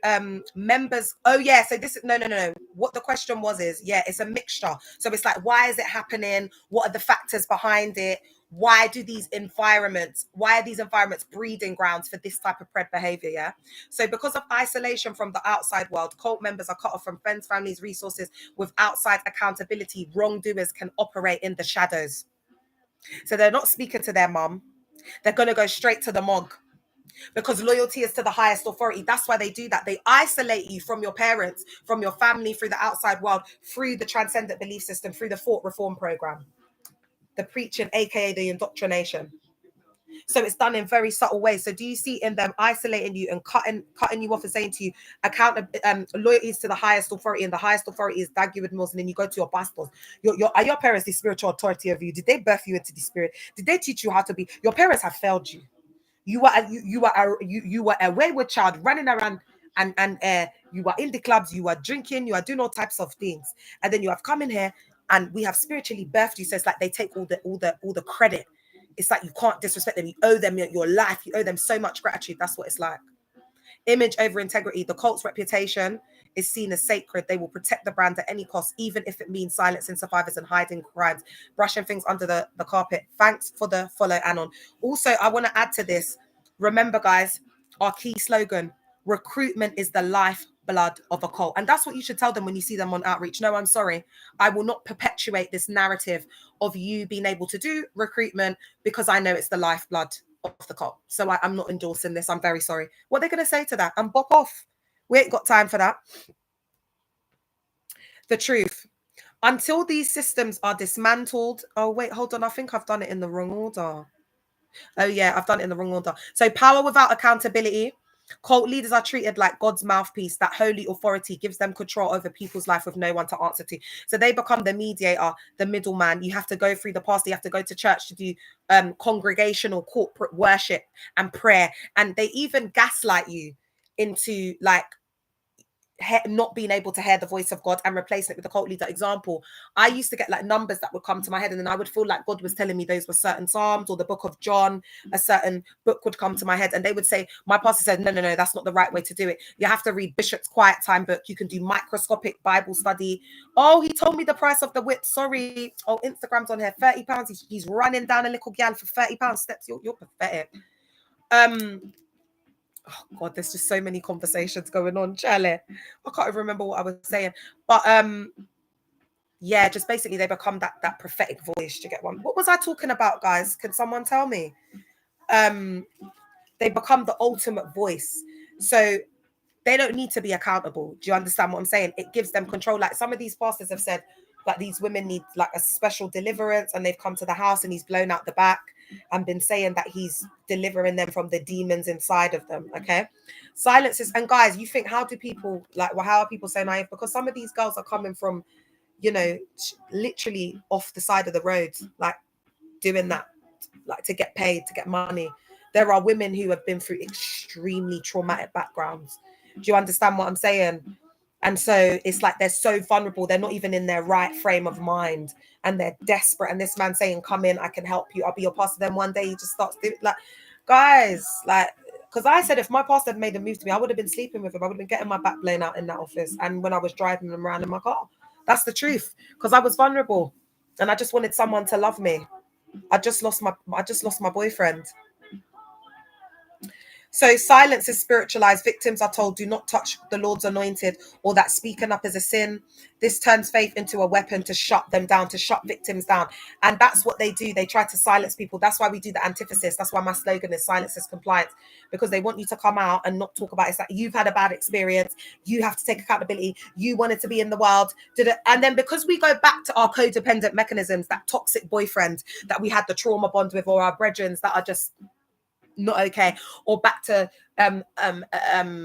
A: members, so this is no. What the question was is, it's a mixture. So it's like, why is it happening? What are the factors behind it? why are these environments breeding grounds for this type of pred behavior? Yeah. So because of isolation from the outside world, cult members are cut off from friends, families, resources. With outside accountability, wrongdoers can operate in the shadows. So they're not speaking to their mum. They're going to go straight to the mog, because loyalty is to the highest authority. That's why they do that. They isolate you from your parents, from your family, through the outside world, through the transcendent belief system, through the thought reform program, the preaching, aka the indoctrination. So it's done in very subtle ways. So do you see in them isolating you and cutting you off and saying to you, loyalty is to the highest authority, and the highest authority is Daggy with Mills, and then you go to your pastors. Are your parents the spiritual authority of you? Did they birth you into the spirit? Did they teach you how to be? Your parents have failed you. You were a wayward child running around, and you were in the clubs, you were drinking, you are doing all types of things, and then you have come in here and we have spiritually birthed you. So it's like they take all the credit. It's like you can't disrespect them. You owe them your life. You owe them so much gratitude. That's what it's like. Image over integrity. The cult's reputation is seen as sacred. They will protect the brand at any cost, even if it means silencing survivors and hiding crimes, brushing things under the carpet. Thanks for the follow, Anon. Also, I want to add to this. Remember, guys, our key slogan: recruitment is the lifeblood of a cult. And that's what you should tell them when you see them on outreach. No, I'm sorry. I will not perpetuate this narrative of you being able to do recruitment, because I know it's the lifeblood of the cult. So I'm not endorsing this. I'm very sorry. What are they going to say to that? And bop off. We ain't got time for that. The truth. Until these systems are dismantled. Oh, wait, hold on. I think I've done it in the wrong order. Oh, yeah, I've done it in the wrong order. So power without accountability. Cult leaders are treated like God's mouthpiece. That holy authority gives them control over people's life with no one to answer to. So they become the mediator, the middleman. You have to go through the pastor. You have to go to church to do congregational corporate worship and prayer. And they even gaslight you into like not being able to hear the voice of God and replacing it with a cult leader. Example, I used to get like numbers that would come to my head, and then I would feel like God was telling me those were certain Psalms or the book of John. A certain book would come to my head, and they would say, my pastor said, no, that's not the right way to do it. You have to read Bishop's Quiet Time book. You can do microscopic Bible study. Oh, he told me the price of the whip. Sorry. Oh, Instagram's on here. £30. He's running down a little gal for £30 steps. You're pathetic. Oh God, there's just so many conversations going on, Charlie. I can't even remember what I was saying. But yeah, just basically they become that prophetic voice. Do you get one? What was I talking about, guys? Can someone tell me? They become the ultimate voice. So they don't need to be accountable. Do you understand what I'm saying? It gives them control. Like some of these pastors have said that these women need like a special deliverance, and they've come to the house and he's blown out the back and been saying that he's delivering them from the demons inside of them. Okay. Silences. And guys, you think, how do people like, well, how are people so naive? Because some of these girls are coming from, you know, literally off the side of the road, like doing that, like to get paid, to get money. There are women who have been through extremely traumatic backgrounds. Do you understand what I'm saying? And so it's like they're so vulnerable. They're not even in their right frame of mind, and they're desperate. And this man saying, come in, I can help you. I'll be your pastor. Then one day he just starts doing like, guys, like, because I said if my pastor had made a move to me, I would have been sleeping with him. I would have been getting my back blown out in that office. And when I was driving him around in my car, that's the truth. Because I was vulnerable and I just wanted someone to love me. I just lost my boyfriend. So silence is spiritualized. Victims are told, do not touch the Lord's anointed, or that speaking up is a sin. This turns faith into a weapon to shut them down, to shut victims down. And that's what they do. They try to silence people. That's why we do the antithesis. That's why my slogan is silence is compliance, because they want you to come out and not talk about it. It's like, you've had a bad experience. You have to take accountability. You wanted to be in the world. And then because we go back to our codependent mechanisms, that toxic boyfriend that we had the trauma bond with, or our brethrens that are just not okay, or back to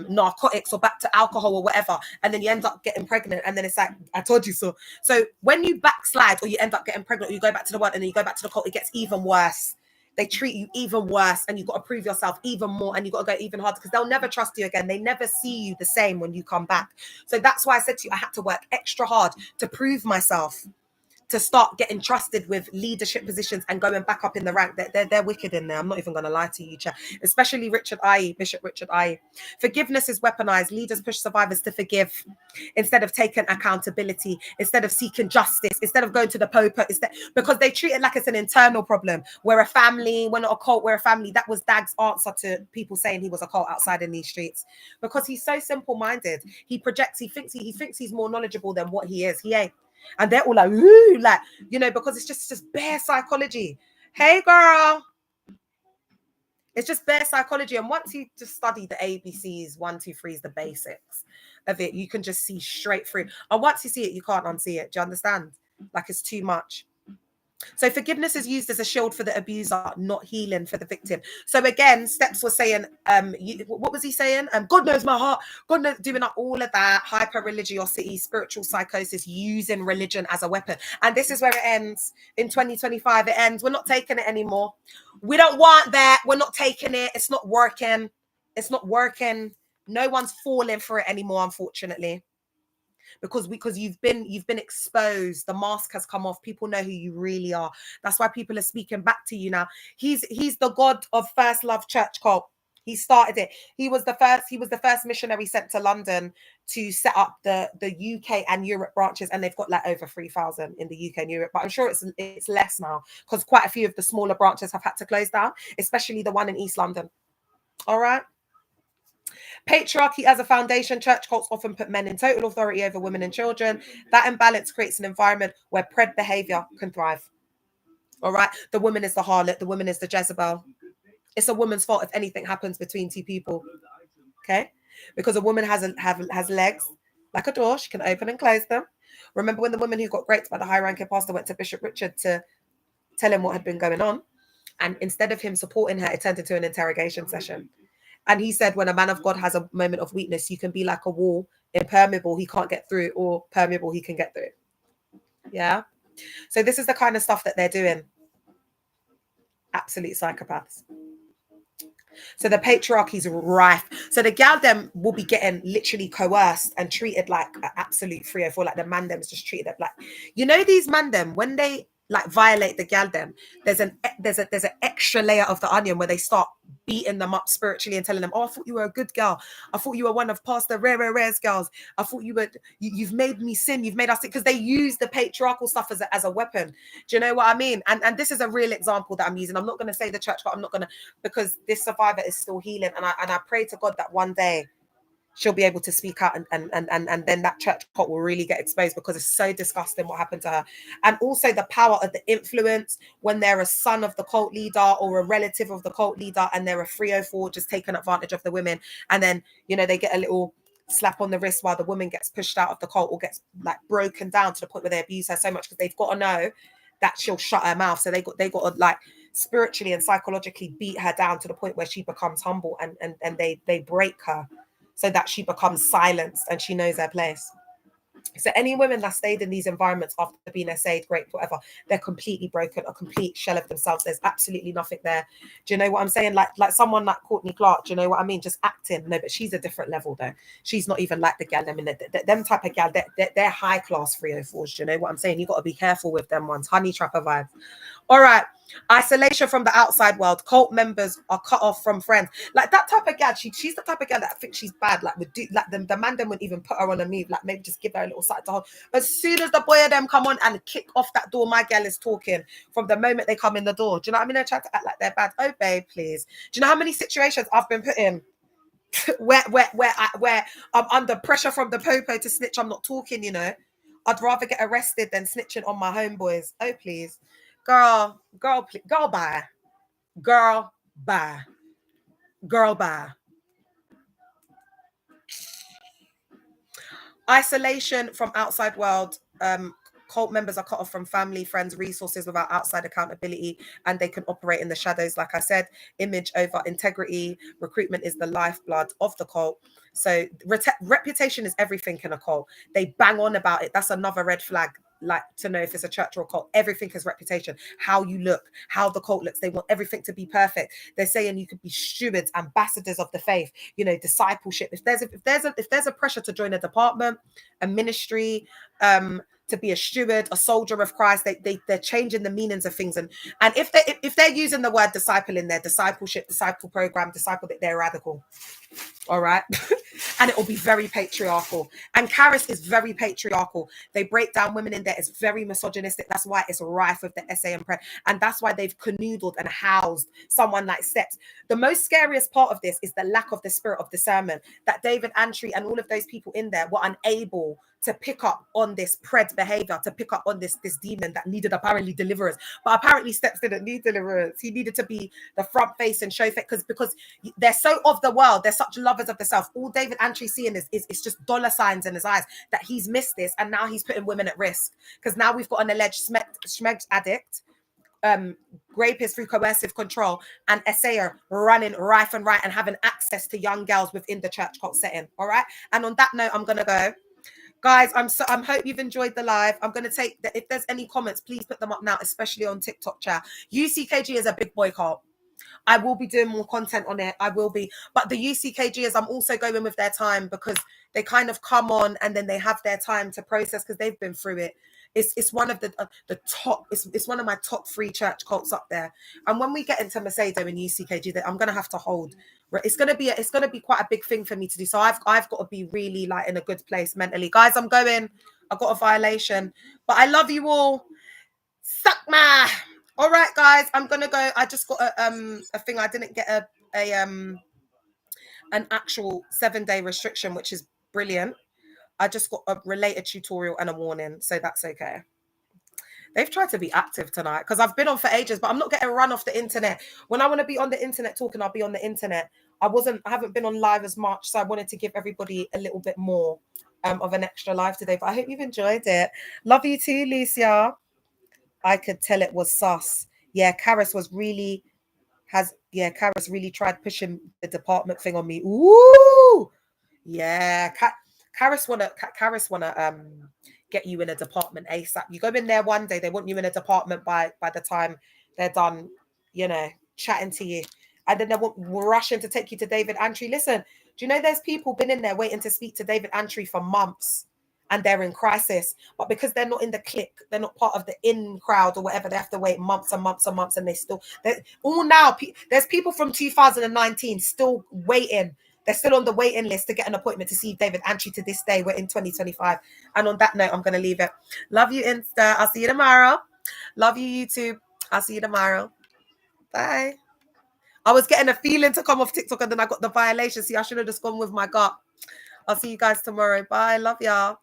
A: narcotics, or back to alcohol or whatever, and then you end up getting pregnant, and then it's like, I told you so. So when you backslide, or you end up getting pregnant, or you go back to the world, and then you go back to the cult, it gets even worse. They treat you even worse, and you've got to prove yourself even more, and you've got to go even harder, because they'll never trust you again. They never see you the same when you come back. So that's why I said to you, I had to work extra hard to prove myself. to start getting trusted with leadership positions and going back up in the rank. They're wicked in there. I'm not even going to lie to you, chat. Especially Bishop Richard Aye. Forgiveness is weaponized. Leaders push survivors to forgive instead of taking accountability, instead of seeking justice, instead of going to the Pope, because they treat it like it's an internal problem. We're a family, we're not a cult, we're a family. That was Dag's answer to people saying he was a cult outside in these streets, because he's so simple-minded. He projects, he thinks he's more knowledgeable than what he is. He ain't. And they're all like, ooh, like, you know, because it's just bare psychology. Hey, girl. It's just bare psychology. And once you just study the ABCs, 1, 2, 3s, the basics of it, you can just see straight through. And once you see it, you can't unsee it. Do you understand? Like, it's too much. So forgiveness is used as a shield for the abuser, not healing for the victim. So again, Steps was saying, what was he saying? God knows my heart. God knows, doing all of that, hyper religiosity, spiritual psychosis, using religion as a weapon. And this is where it ends. In 2025, it ends. We're not taking it anymore. We don't want that. We're not taking it. It's not working. It's not working. No one's falling for it anymore, unfortunately. Because you've been exposed. The mask has come off. People know who you really are. That's why people are speaking back to you now. He's the God of First Love Church cult. He started it. He was the first missionary sent to London to set up the UK and Europe branches, and they've got like over 3,000 in the UK and Europe. But I'm sure it's less now, because quite a few of the smaller branches have had to close down, especially the one in East London. All right. Patriarchy as a foundation. Church cults often put men in total authority over women and children. That imbalance creates an environment where pred behavior can thrive. All right. The woman is the harlot. The woman is the Jezebel. It's a woman's fault if anything happens between two people. Okay. Because a woman has legs like a door. She can open and close them. Remember when the woman who got raped by the high-ranking pastor went to Bishop Richard to tell him what had been going on? And instead of him supporting her, it turned into an interrogation session. And he said, when a man of God has a moment of weakness, you can be like a wall, impermeable, he can't get through, or permeable, he can get through. Yeah. So this is the kind of stuff that they're doing. Absolute psychopaths. So the patriarchy is rife. So the gal them will be getting literally coerced and treated like an absolute 304. Like the man them is just treated like, you know, these man them, when they like violate the gal them, there's an extra layer of the onion where they start beating them up spiritually and telling them, oh, I thought you were a good girl. I thought you were one of Pastor Rare's girls. I thought you've made me sin. You've made us sin. Because they use the patriarchal stuff as a weapon. Do you know what I mean? And this is a real example that I'm using. I'm not going to say the church, but I'm not going to, because this survivor is still healing. And I pray to God that one day she'll be able to speak out, and then that church cult will really get exposed, because it's so disgusting what happened to her. And also the power of the influence when they're a son of the cult leader or a relative of the cult leader, and they're a 304 just taking advantage of the women. And then, you know, they get a little slap on the wrist while the woman gets pushed out of the cult or gets like broken down to the point where they abuse her so much, because they've got to know that she'll shut her mouth. So they got to like spiritually and psychologically beat her down to the point where she becomes humble, and they break her, so that she becomes silenced and she knows her place. So any women that stayed in these environments after being essayed, raped, whatever, they're completely broken, a complete shell of themselves. There's absolutely nothing there. Do you know what I'm saying? Like someone like Courtney Clark, do you know what I mean? Just acting. No, but she's a different level though. She's not even like the gal. I mean, them type of gal, they're high class 304s. Do you know what I'm saying? You got to be careful with them ones. Honey trapper vibes. All right. Isolation from the outside world. Cult members are cut off from friends. Like that type of gal, she's the type of gal that thinks she's bad. Like would do, like the man them wouldn't even put her on a move. Like maybe just give her a little side to hold. As soon as the boy of them come on and kick off that door, my gal is talking from the moment they come in the door. Do you know what I mean? They're trying to act like they're bad. Oh babe, please. Do you know how many situations I've been put in where I'm under pressure from the popo to snitch? I'm not talking, you know. I'd rather get arrested than snitching on my homeboys. Oh please. Girl, please. Girl, bye. Girl, bye. Girl, bye. Isolation from outside world. Cult members are cut off from family, friends, resources without outside accountability, and they can operate in the shadows. Like I said, image over integrity. Recruitment is the lifeblood of the cult. So reputation is everything in a cult. They bang on about it. That's another red flag. Like to know if it's a church or a cult. Everything is reputation. How you look, how the cult looks. They want everything to be perfect. They're saying you could be stewards, ambassadors of the faith. You know, discipleship. If there's a pressure to join a department, a ministry, to be a steward, a soldier of Christ. They're changing the meanings of things. And if they're using the word disciple in their discipleship, disciple program, disciple, they're radical. All right. And it will be very patriarchal. And Caris is very patriarchal. They break down women in there. It's very misogynistic. That's why it's rife with the essay and prayer. And that's why they've canoodled and housed someone like Sex. The most scariest part of this is the lack of the spirit of discernment, that David Antwi and all of those people in there were unable to pick up on this pred behavior, to pick up on this demon that needed apparently deliverance. But apparently Steps didn't need deliverance. He needed to be the front face and show face, because they're so of the world. They're such lovers of the self. All David Antwi seeing is just dollar signs in his eyes that he's missed this, and now he's putting women at risk. Because now we've got an alleged schmegs addict, rapist through coercive control, and essayer running rife and right and having access to young girls within the church cult setting. All right. And on that note, I'm gonna go. Guys, I'm hope you've enjoyed the live. I'm going to take that. If there's any comments, please put them up now, especially on TikTok chat. UCKG is a big boy cult. I will be doing more content on it. I will be. But the UCKGers, I'm also going with their time, because they kind of come on and then they have their time to process, because they've been through it. It's one of the top. It's one of my top 3 church cults up there. And when we get into Macedo and UCKG, that I'm gonna have to hold. It's gonna be quite a big thing for me to do. So I've got to be really like in a good place mentally, guys. I'm going. I got a violation, but I love you all. Suck my. All right, guys. I'm gonna go. I just got a thing. I didn't get an actual 7-day restriction, which is brilliant. I just got a related tutorial and a warning, so that's okay. They've tried to be active tonight, because I've been on for ages, but I'm not getting run off the internet. When I want to be on the internet talking, I'll be on the internet. I haven't been on live as much, so I wanted to give everybody a little bit more of an extra live today. But I hope you've enjoyed it. Love you too, Lucia. I could tell it was sus. Yeah, Caris really tried pushing the department thing on me. Ooh, yeah. Caris wanna get you in a department ASAP. You go in there one day, they want you in a department by the time they're done, chatting to you. And then we're rushing to take you to David Antwi. Listen, do you know there's people been in there waiting to speak to David Antwi for months, and they're in crisis, but because they're not in the clique, they're not part of the in crowd or whatever, they have to wait months and months and months, and there's people from 2019 still waiting. They're still on the waiting list to get an appointment to see David Antwi to this day. We're in 2025. And on that note, I'm going to leave it. Love you, Insta. I'll see you tomorrow. Love you, YouTube. I'll see you tomorrow. Bye. I was getting a feeling to come off TikTok, and then I got the violation. See, I should have just gone with my gut. I'll see you guys tomorrow. Bye. Love y'all.